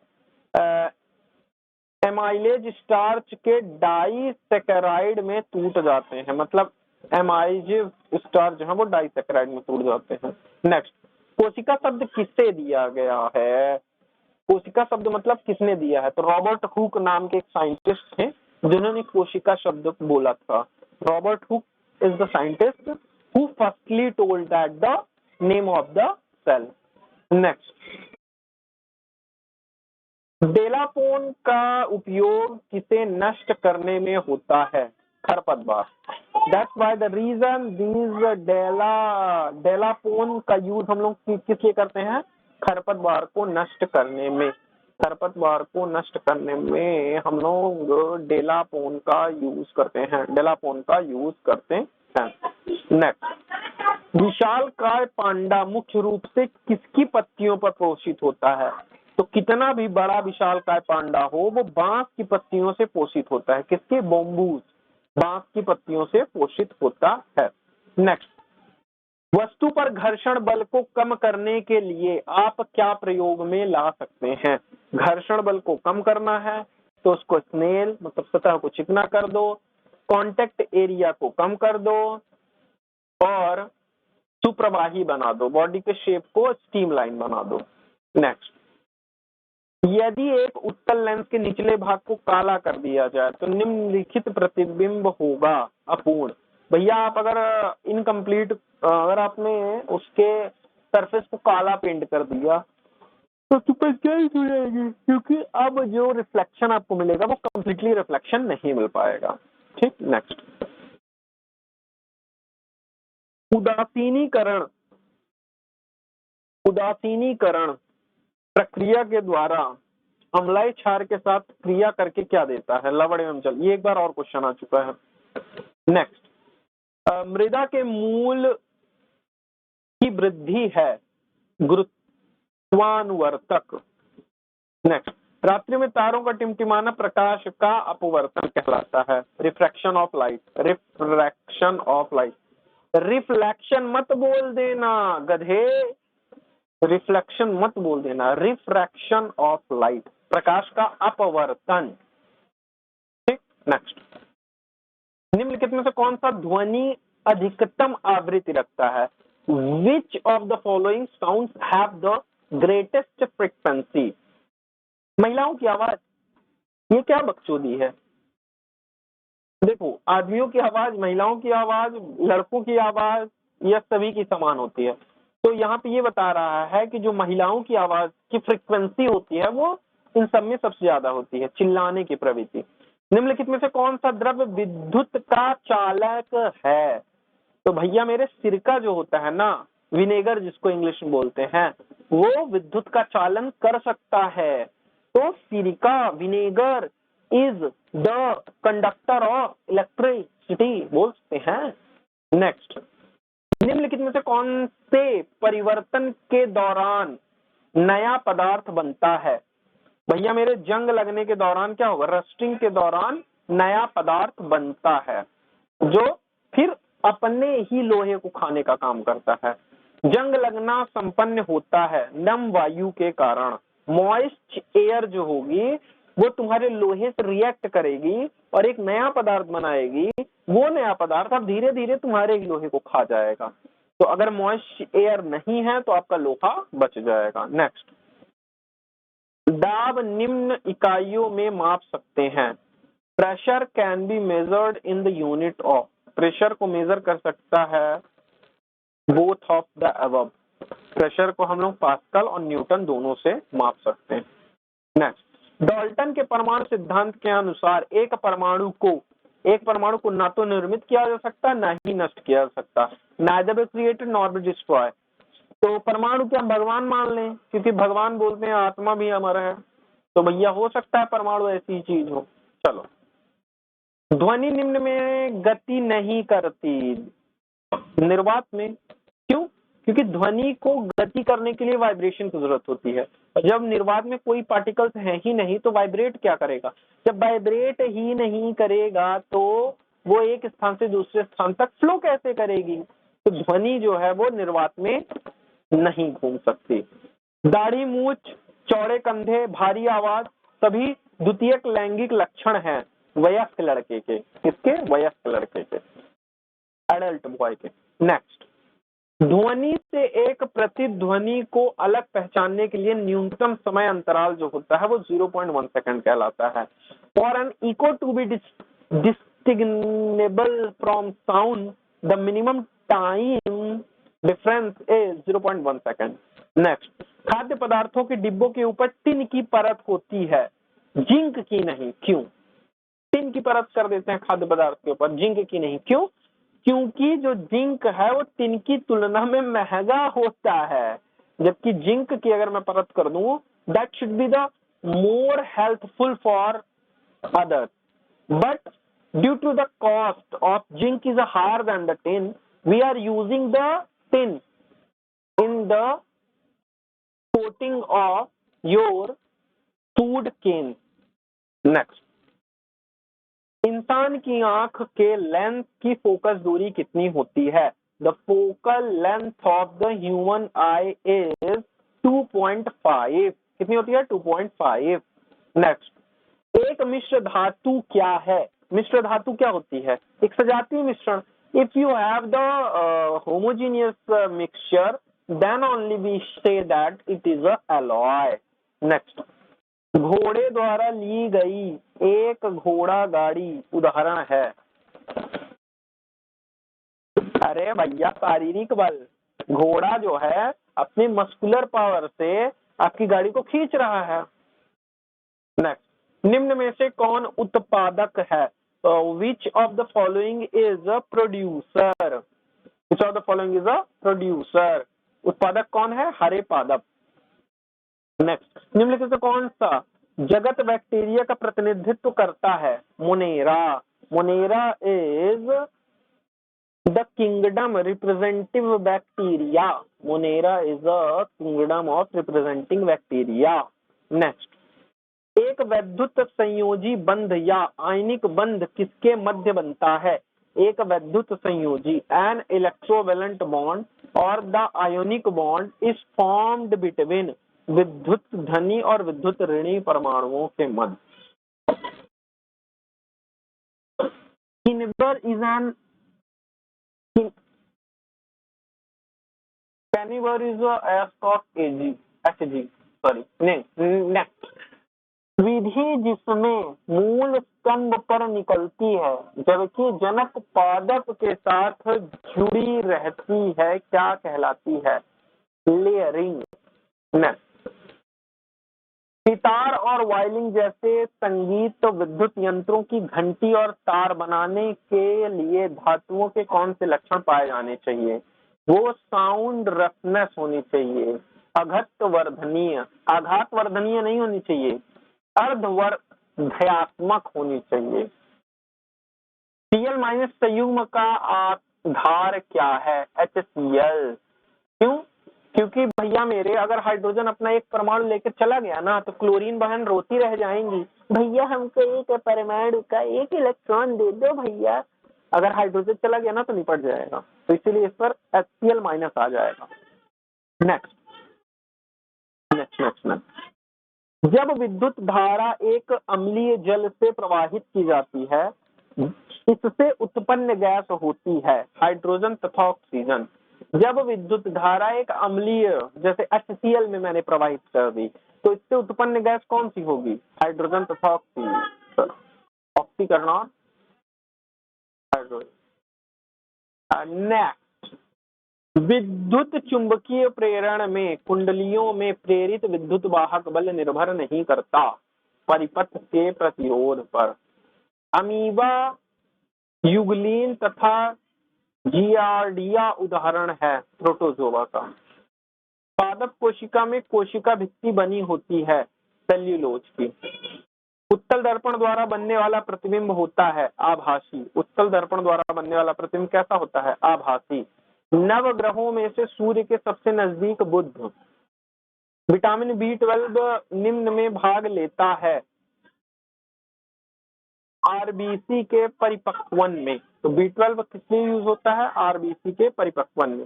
[SPEAKER 1] एमाइलेज स्टार्च के डाइसैकेराइड में टूट जाते हैं, मतलब एमाइलेज स्टार्च जो है वो डाइसैकेराइड में टूट जाते हैं। नेक्स्ट, कोशिका शब्द किससे दिया गया है? कोशिका शब्द मतलब किसने दिया है? तो रॉबर्ट हुक नाम के एक साइंटिस्ट थे जिन्होंने कोशिका शब्द बोला था। Robert Hooke is the scientist who firstly told that the name of the cell. Next, डेलापोन का उपयोग किसे नष्ट करने में होता है? खरपतवार। That's why the reason these डेलापोन का यूज हम लोग किस लिए करते हैं? खरपतवार को नष्ट करने में। खरपतवार को नष्ट करने में हम लोग डेलापोन का यूज करते हैं, डेलापोन का यूज करते हैं। नेक्स्ट, विशालकाय पांडा मुख्य रूप से किसकी पत्तियों पर पोषित होता है? तो कितना भी बड़ा विशालकाय पांडा हो वो बांस की पत्तियों से पोषित होता है। किसके? बॉम्बूज, बांस की पत्तियों से पोषित होता है। नेक्स्ट, वस्तु पर घर्षण बल को कम करने के लिए आप क्या प्रयोग में ला सकते हैं? घर्षण बल को कम करना है तो उसको स्नेल मतलब सतह को चिकना कर दो, कांटेक्ट एरिया को कम कर दो और सुप्रवाही बना दो, बॉडी के शेप को स्ट्रीमलाइन बना दो। नेक्स्ट, यदि एक उत्तल लेंस के निचले भाग को काला कर दिया जाए तो निम्नलिखित प्रतिबिंब होगा अपूर्ण। भैया आप अगर इनकम्प्लीट, अगर आपने उसके सरफेस को काला पेंट कर दिया तो सुपर स्केल हो जाएगी, क्योंकि अब जो रिफ्लेक्शन आपको मिलेगा वो कंप्लीटली रिफ्लेक्शन नहीं मिल पाएगा। ठीक। नेक्स्ट, उदासीनीकरण, उदासीनीकरण प्रक्रिया के द्वारा अम्लीय क्षार के साथ क्रिया करके क्या देता है? लवण एवं जल। ये एक बार और क्वेश्चन आ चुका है। नेक्स्ट, मृदा के मूल की वृद्धि है गुरुत्वानुवर्तक। नेक्स्ट, रात्रि में तारों का टिमटिमाना प्रकाश का अपवर्तन कहलाता है, refraction of light. Refraction of light, reflection मत बोल देना गधे, रिफ्लेक्शन मत बोल देना, रिफ्रैक्शन ऑफ लाइट, प्रकाश का अपवर्तन। ठीक। नेक्स्ट, निम्नलिखित में से कौन सा ध्वनि अधिकतम आवृत्ति रखता है? Which of the following sounds have the greatest frequency? महिलाओं की आवाज। ये क्या बकचोदी है? देखो, आदमियों की आवाज, महिलाओं की आवाज, लड़कों की आवाज, यह सभी की समान होती है। तो यहाँ पे ये बता रहा है कि जो महिलाओं की आवाज की फ्रीक्वेंसी होती है वो इन सब में सबसे ज्यादा होती है, चिल्लाने की प्रवृत्ति। निम्नलिखित में से कौन सा द्रव्य विद्युत का चालक है? तो भैया मेरे सिरका जो होता है ना, विनेगर जिसको इंग्लिश में बोलते हैं, वो विद्युत का चालन कर सकता है। तो सिरका, vinegar is the conductor of electricity बोल सकते हैं। नेक्स्ट, निम्नलिखित में से कौन से परिवर्तन के दौरान नया पदार्थ बनता है? भैया मेरे जंग लगने के दौरान क्या होगा? रस्टिंग के दौरान नया पदार्थ बनता है जो फिर अपने ही लोहे को खाने का काम करता है। जंग लगना संपन्न होता है नम वायु के कारण। मॉइस्ट एयर जो होगी वो तुम्हारे लोहे से रिएक्ट करेगी और एक नया पदार्थ बनाएगी। वो नया पदार्थ अब धीरे धीरे तुम्हारे ही लोहे को खा जाएगा। तो अगर मॉइस्ट एयर नहीं है तो आपका लोहा बच जाएगा। नेक्स्ट, दाब निम्न इकाइयों में माप सकते हैं। Pressure can be measured in the unit of. Pressure को मेजर कर सकता है both of the above. Pressure को हम लोग पास्कल और न्यूटन दोनों से माप सकते हैं। नेक्स्ट, डाल्टन के परमाणु सिद्धांत के अनुसार एक परमाणु को ना तो निर्मित किया जा सकता ना ही नष्ट किया जा सकता। neither be created nor be destroyed। तो परमाणु क्या हम भगवान मान लें, क्योंकि भगवान बोलते हैं आत्मा भी अमर है, तो भैया हो सकता है परमाणु ऐसी चीज हो। चलो, ध्वनि निम्न में गति नहीं करती निर्वात में। क्यों? क्योंकि ध्वनि को गति करने के लिए वाइब्रेशन की जरूरत होती है। जब निर्वात में कोई पार्टिकल्स है ही नहीं तो वाइब्रेट क्या करेगा? जब वाइब्रेट ही नहीं करेगा तो वो एक स्थान से दूसरे स्थान तक फ्लो कैसे करेगी? तो ध्वनि जो है वो निर्वात में नहीं घूम सकती। दाढ़ी, मूछ, चौड़े कंधे, भारी आवाज सभी द्वितीयक लैंगिक लक्षण हैं वयस्क लड़के के। किसके? वयस्क लड़के के, एडल्ट बॉय के। नेक्स्ट, ध्वनि से एक प्रतिध्वनि को अलग पहचानने के लिए न्यूनतम समय अंतराल जो होता है वो 0.1 सेकंड कहलाता है। For an echo to be distinguishable from sound the minimum time difference is 0.1 second. Next, खाद्य पदार्थों के डिब्बों के ऊपर टिन की परत होती है, जिंक की नहीं। क्यों टिन की परत कर देते हैं खाद्य पदार्थ के ऊपर, जिंक की नहीं? क्यों? क्योंकि जो जिंक है वो टिन की तुलना में महंगा होता है, जबकि जिंक की अगर मैं परत कर दूं that should be the more healthful for others, but due to the cost of zinc is higher than the tin we are using the tin in the coating of your food can. Next, इंसान की आंख के lens की focus दूरी कितनी होती है? The focal length of the human I is 2.5। कितनी होती है? 2.5। नेक्स्ट, एक मिश्र धातु क्या है? मिश्र धातु क्या होती है? एक सजातीय मिश्रण। If you have the homogeneous mixture then only we say that it is a alloy. Next, घोड़े द्वारा ली गई एक घोड़ा गाड़ी उदाहरण है। अरे भैया, शारीरिक बल। घोड़ा जो है अपनी मस्कुलर पावर से आपकी गाड़ी को खींच रहा है। नेक्स्ट, निम्न में से कौन उत्पादक है? Which of the following is a producer? Which of the following is a producer? उत्पादक कौन है? हरे पादप। नेक्स्ट, निम्नलिखित से कौन सा जगत बैक्टीरिया का प्रतिनिधित्व करता है? Monera. Monera is the kingdom representative bacteria. Monera is a kingdom of representing bacteria. Next, एक वैद्युत संयोजी बंध या आयनिक बंध किसके मध्य बनता है? एक वैद्युत संयोजी एन इलेक्ट्रोवेलेंट बॉन्ड और the ionic bond is formed between विद्युत धनी और विद्युत ऋणी परमाणुओं के मध्य। किन्बर इज एन कैनिबर इज नेक्स्ट, विधि जिसमें मूल स्तंभ पर निकलती है जबकि जनक पादप के साथ जुड़ी रहती है क्या कहलाती है? लेयरिंग। नेक्स्ट, सितार और वायलिन जैसे संगीत विद्युत यंत्रों की घंटी और तार बनाने के लिए धातुओं के कौन से लक्षण पाए जाने चाहिए? वो साउंड रफनेस होनी चाहिए, आघात वर्धनीय नहीं होनी चाहिए, अर्धवर्धयात्मक होनी चाहिए। Cl- संयुग्म का आधार क्या है? HCl। क्यों? क्योंकि भैया मेरे अगर हाइड्रोजन अपना एक परमाणु लेकर चला गया ना तो क्लोरीन बहन रोती रह जाएंगी, भैया हमको एक परमाणु का एक इलेक्ट्रॉन दे दो भैया। अगर हाइड्रोजन चला गया ना तो निपट जाएगा, तो इसीलिए इस पर HCl माइनस आ जाएगा। नेक्स्ट नेक्स्ट नेक्स्ट नेक्स्ट जब विद्युत धारा एक अम्लीय जल से प्रवाहित की जाती है, इससे उत्पन्न गैस होती है हाइड्रोजन तथा ऑक्सीजन। जब विद्युत धारा एक अम्लीय जैसे HCl में मैंने प्रवाहित कर दी, तो इससे उत्पन्न गैस कौन सी होगी? हाइड्रोजन तथा ऑक्सीजन, ऑक्सीकरण और हाइड्रोजन। नेक्स्ट, विद्युत चुंबकीय प्रेरण में कुंडलियों में प्रेरित विद्युत वाहक बल निर्भर नहीं करता परिपथ के प्रतिरोध पर। अमीबा, यूग्लिन तथा जियार्डिया उदाहरण है प्रोटोजोआ का। पादप कोशिका में कोशिका भित्ति बनी होती है सेल्यूलोज की। उत्तल दर्पण द्वारा बनने वाला प्रतिबिंब होता है आभासी। उत्तल दर्पण द्वारा बनने वाला प्रतिबिंब कैसा होता है? आभासी। नवग्रहों में से सूर्य के सबसे नजदीक बुध। विटामिन B12 निम्न में भाग लेता है आरबीसी के परिपक्वन में। तो B12 किसमें यूज होता है? आरबीसी के परिपक्वन में।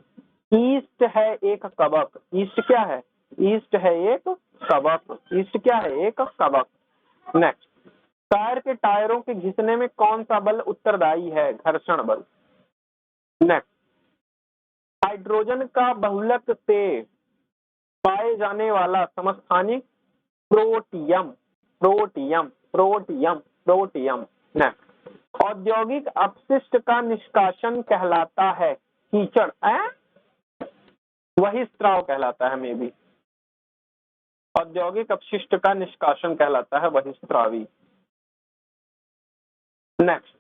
[SPEAKER 1] ईस्ट है एक कवक। ईस्ट क्या है? ईस्ट है एक कवक। ईस्ट क्या है? एक कवक। नेक्स्ट, टायर के टायरों के घिसने में कौन सा बल उत्तरदायी है? घर्षण बल। नेक्स्ट, हाइड्रोजन का बहुलक से पाए जाने वाला समस्थानिक protium. Protium protium protium. Next, औद्योगिक अपशिष्ट का निष्कासन कहलाता है कीचड़। वही स्त्राव कहलाता है। में भी औद्योगिक अपशिष्ट का निष्कासन कहलाता है बहिस्त्रावी। नेक्स्ट,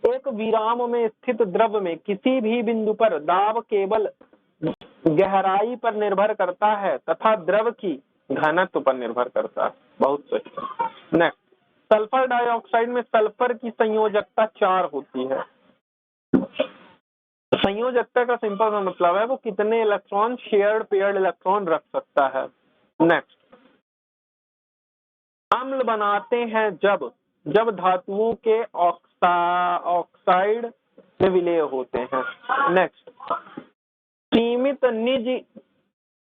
[SPEAKER 1] एक विराम में स्थित द्रव में किसी भी बिंदु पर दाब केवल गहराई पर निर्भर करता है तथा द्रव की घनत्व पर निर्भर करता है। बहुत सही। नेक्स्ट, सल्फर डाइऑक्साइड में सल्फर की संयोजकता 4 होती है। संयोजकता का सिंपल सा मतलब है वो कितने इलेक्ट्रॉन शेयर्ड पेयर्ड इलेक्ट्रॉन रख सकता है। नेक्स्ट, अम्ल बनाते हैं जब धातुओं के ऑक्साइड में विलय होते हैं। नेक्स्ट, सीमित निज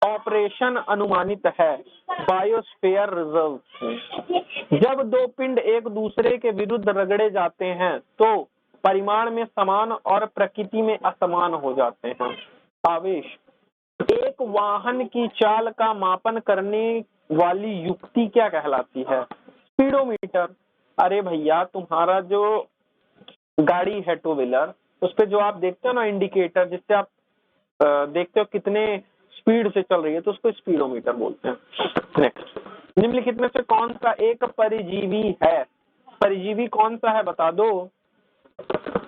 [SPEAKER 1] ऑपरेशन अनुमानित है बायोस्फीयर रिजर्व। जब दो पिंड एक दूसरे के विरुद्ध रगड़े जाते हैं तो परिमाण में समान और प्रकृति में असमान हो जाते हैं। आवेश, एक वाहन की चाल का मापन करने वाली युक्ति क्या कहलाती है? स्पीडोमीटर। अरे भैया, तुम्हारा जो गाड़ी है टू व्हीलर, उस पे जो आप देखते हो ना इंडिकेटर, जिससे आप देखते हो कितने स्पीड से चल रही है, तो उसको स्पीडोमीटर बोलते हैं। नेक्स्ट, निम्नलिखित में से कौन सा एक परिजीवी है? परिजीवी कौन सा है बता दो?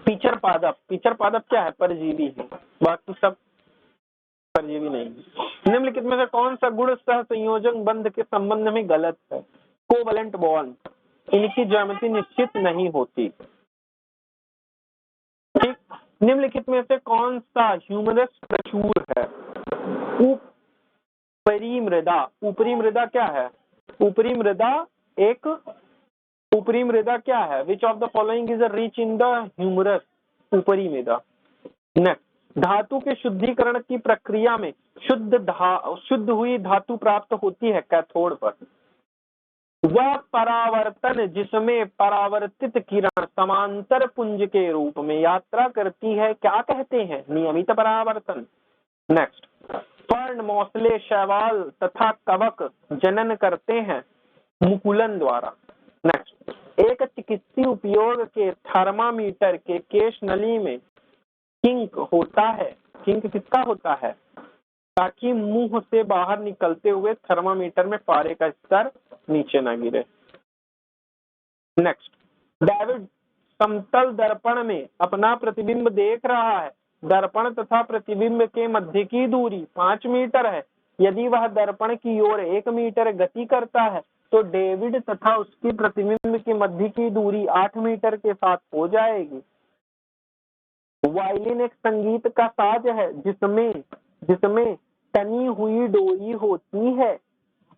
[SPEAKER 1] पिचर पादप। पिचर पादप क्या है? परजीवी है। बाकी सब परजीवी नहीं। निम्नलिखित में से कौन सा गुण सह संयोजन बंध के संबंध में गलत है? Covalent bond. इनकी ज्यामिति निश्चित नहीं होती। ठीक। निम्नलिखित में से कौन सा ह्यूमरस प्रचुर है? ऊपरी मृदा। ऊपरी मृदा क्या है? ऊपरी मृदा एक ऊपरी मृदा क्या है? Which of the following is rich in the humerus? ऊपरी मृदा। नेक्स्ट, धातु के शुद्धिकरण की प्रक्रिया में शुद्ध हुई धातु प्राप्त होती है कैथोड पर। वह परावर्तन जिसमें परावर्तित किरण समांतर पुंज के रूप में यात्रा करती है क्या कहते हैं? नियमित परावर्तन। नेक्स्ट, फर्न, मौसले, शैवाल तथा कवक जनन करते हैं मुकुलन द्वारा। नेक्स्ट, एक चिकित्सीय उपयोग के थर्मामीटर के केश नली में किंक होता है। किंक किसका होता है? ताकि मुंह से बाहर निकलते हुए थर्मामीटर में पारे का स्तर नीचे न गिरे। नेक्स्ट, डेविड समतल दर्पण में अपना प्रतिबिंब देख रहा है। दर्पण तथा प्रतिबिंब के मध्य की दूरी 5 मीटर है। यदि वह दर्पण की ओर 1 मीटर गति करता है तो डेविड तथा उसकी प्रतिबिंब के मध्य की दूरी 8 मीटर के साथ हो जाएगी। वायलिन एक संगीत का साज है जिसमें तनी हुई डोरी होती है।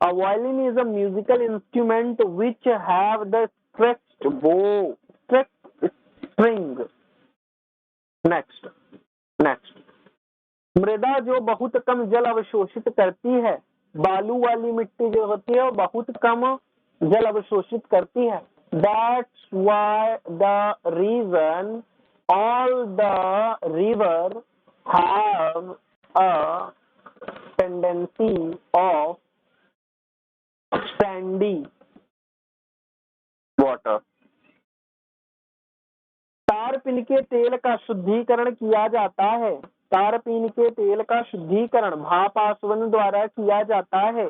[SPEAKER 1] A violin is a musical instrument which have the stretched bow, stretched string next next मृदा जो बहुत कम जल अवशोषित करती है, बालू वाली मिट्टी जो होती है वो बहुत कम जल अवशोषित करती है। That's why the reason all the river have a tendency of sandy water. तारपीन के तेल का शुद्धिकरण किया जाता है। तारपीन के तेल का शुद्धिकरण भाप आसवन द्वारा किया जाता है।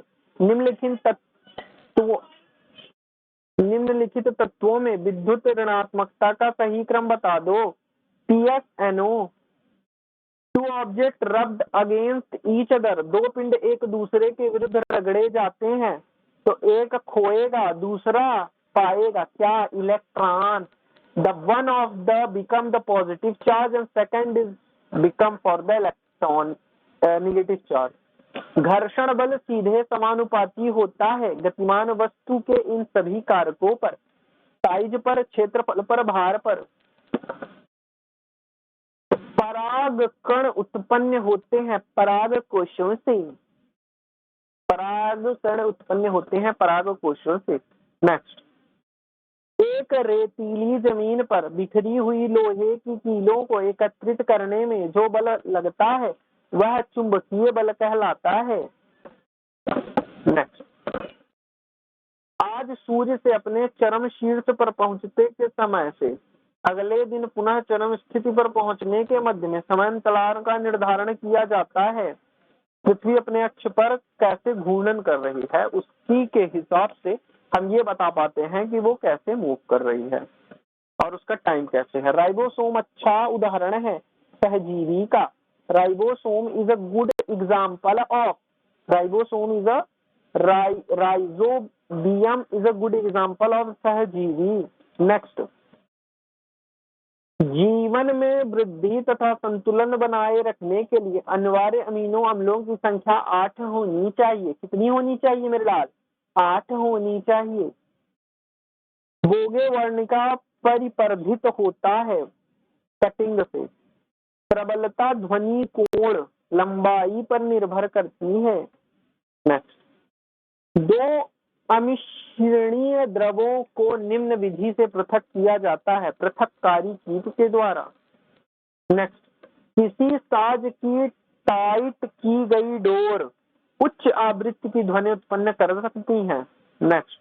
[SPEAKER 1] निम्नलिखित तत्वों में विद्युत ऋणात्मकता का सही क्रम बता दो। PSNO, two object rubbed against each other, दो पिंड एक दूसरे के विरुद्ध रगड़े जाते हैं तो एक खोएगा दूसरा पाएगा क्या? Electron. The one of the become the positive charge and second is become for the electron negative charge. घर्षण बल सीधे समानुपाती होता है गतिमान वस्तु के इन सभी कारकों पर, साइज पर, क्षेत्रफल पर, भार पर। पराग कण उत्पन्न होते हैं पराग कोशों से। पराग कण उत्पन्न होते हैं पराग कोशों से। नेक्स्ट, एक रेतीली जमीन पर बिखरी हुई लोहे की कीलों को एकत्रित करने में जो बल लगता है वह चुंबकीय बल कहलाता है। नेक्स्ट, आज सूर्य से अपने चरम शीर्ष पर पहुंचते के समय से अगले दिन पुनः चरम स्थिति पर पहुंचने के मध्य में समांतराल का निर्धारण किया जाता है। पृथ्वी अपने अक्ष पर कैसे घूर्णन कर रही है उसकी के हिसाब से हम ये बता पाते हैं कि वो कैसे मूव कर रही है और उसका टाइम कैसे है। राइबोसोम अच्छा उदाहरण है सहजीवी का। Ribosome is a good example of rhizobium is a good example of सहजीवी। नेक्स्ट, जीवन में वृद्धि तथा संतुलन बनाए रखने के लिए अनिवार्य अमीनो अम्लों की संख्या 8 होनी चाहिए। कितनी होनी चाहिए मेरे लाल? 8 होनी चाहिए। बोगे वर्णिका परिपर्धित होता है कटिंग से। प्रबलता ध्वनि कोण लंबाई पर निर्भर करती है। नेक्स्ट, दो अमिश्रणीय द्रवों को निम्न विधि से पृथक किया जाता है पृथककारी कीट के द्वारा। नेक्स्ट, किसी साज की टाइट की गई डोर उच्च आवृत्ति की ध्वनि उत्पन्न कर सकती है। नेक्स्ट,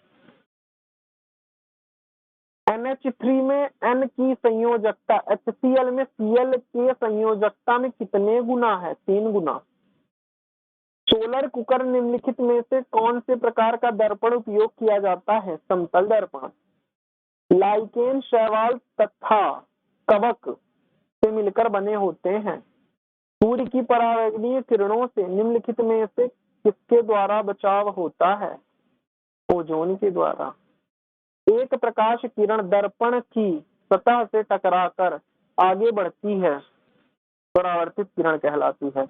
[SPEAKER 1] NH3 में N की संयोजकता HCl में Cl के संयोजकता में कितने गुना है? 3 गुना। सोलर कुकर निम्नलिखित में से कौन से प्रकार का दर्पण उपयोग किया जाता है? समतल दर्पण। लाइकेन शैवाल तथा कवक से मिलकर बने होते हैं। सूर्य की परावैंगनीय किरणों से निम्नलिखित में से किसके द्वारा बचाव होता है? ओजोन के द्वारा। एक प्रकाश किरण दर्पण की सतह से टकराकर आगे बढ़ती है परावर्तित किरण कहलाती है।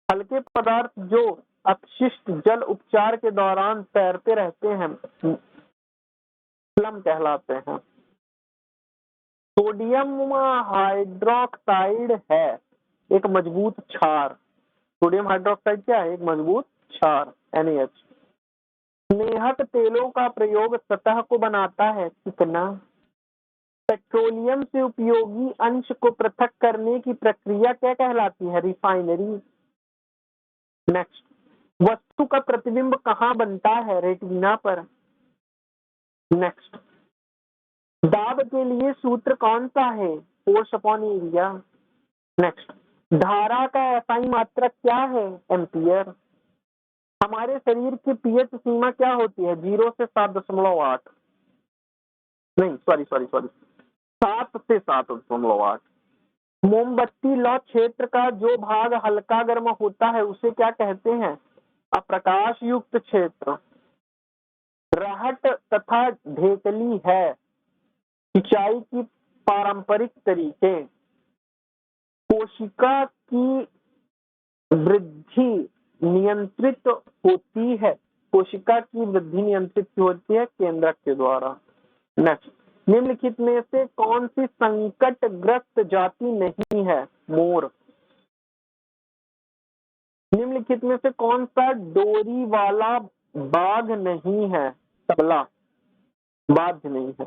[SPEAKER 1] हल्के पदार्थ जो अपशिष्ट जल उपचार के दौरान तैरते रहते हैं स्लम कहलाते हैं। सोडियम हाइड्रोक्साइड है एक मजबूत क्षार। सोडियम हाइड्रोक्साइड क्या है? एक मजबूत क्षार NaH। स्नेहक तेलों का प्रयोग सतह को बनाता है कितना? पेट्रोलियम से उपयोगी अंश को पृथक करने की प्रक्रिया क्या कहलाती है? रिफाइनरी। नेक्स्ट, वस्तु का प्रतिबिंब कहाँ बनता है? रेटिना पर। नेक्स्ट, दाब के लिए सूत्र कौन सा है? Force upon area. नेक्स्ट, धारा का SI मात्रक क्या है? एम्पियर। हमारे शरीर की pH सीमा क्या होती है? 0 से 7.8 नहीं सॉरी 7 से 7.8। मोमबत्ती लौ क्षेत्र का जो भाग हल्का गर्म होता है उसे क्या कहते हैं? अप्रकाश युक्त क्षेत्र। रहट तथा ढेकली है सिंचाई की पारंपरिक तरीके। कोशिका की वृद्धि नियंत्रित होती है। कोशिका की वृद्धि नियंत्रित होती है केंद्रक के द्वारा। नेक्स्ट, निम्नलिखित में से कौन सी संकटग्रस्त जाति नहीं है? मोर। निम्नलिखित में से कौन सा डोरी वाला बाघ नहीं है? तबला। बाघ नहीं है,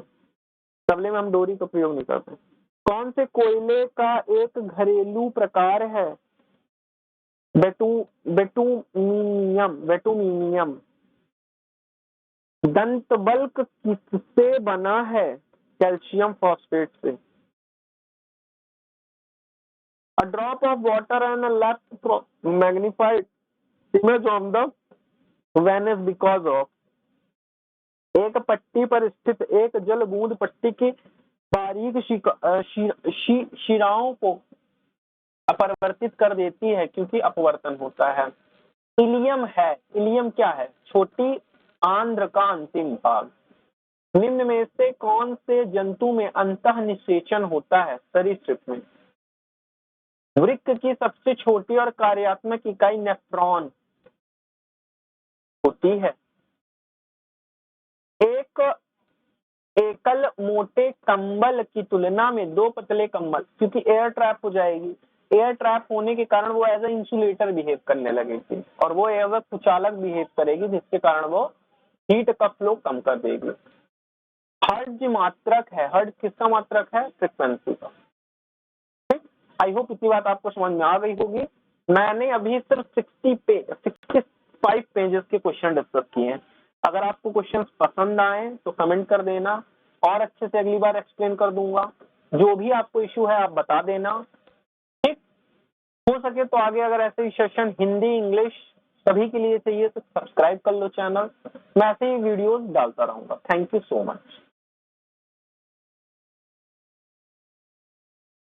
[SPEAKER 1] तबले में हम डोरी का प्रयोग नहीं करते। कौन से कोयले का एक घरेलू प्रकार है? बेटुमिनियम। दंत बल्क किससे बना है? कैल्शियम फॉस्फेट से। A drop of water and a left magnified image of the Venice because of। एक पट्टी पर स्थित एक जल बूंद पट्टी की बारीक शिराओं को अपरिवर्तित कर देती है क्योंकि अपवर्तन होता है। इलियम है, इलियम क्या है? छोटी आंद्र का अंतिम भाग। निम्न में से कौन से जंतु में अंतः निषेचन होता है? सरीसृप में। वृक्क की सबसे छोटी और कार्यात्मक इकाई नेफ्रॉन होती है। एक एकल मोटे कंबल की तुलना में दो पतले कंबल, क्योंकि एयर ट्रैप हो जाएगी, एयर ट्रैप होने के कारण वो एज ए इंसुलेटर बिहेव करने लगेगी और वो एज ए कुचालक बिहेव करेगी, जिसके कारण वो हीट का फ्लो कम कर देगी। हर्ट्ज मात्रक है, हर्ट्ज किसका मात्रक है? फ्रीक्वेंसी का। आई होप इतनी बात आपको समझ में आ गई होगी। मैंने अभी सिर्फ 65 पेजेस के क्वेश्चन डिस्कस किए हैं। अगर आपको क्वेश्चन पसंद आए तो कमेंट कर देना और अच्छे से अगली बार एक्सप्लेन कर दूंगा। जो भी आपको इश्यू है आप बता देना, ठीक? हो सके तो आगे अगर ऐसे ही सेशन हिंदी इंग्लिश सभी के लिए चाहिए तो सब्सक्राइब कर लो चैनल। मैं ऐसे ही वीडियोस डालता रहूंगा। Thank you so much.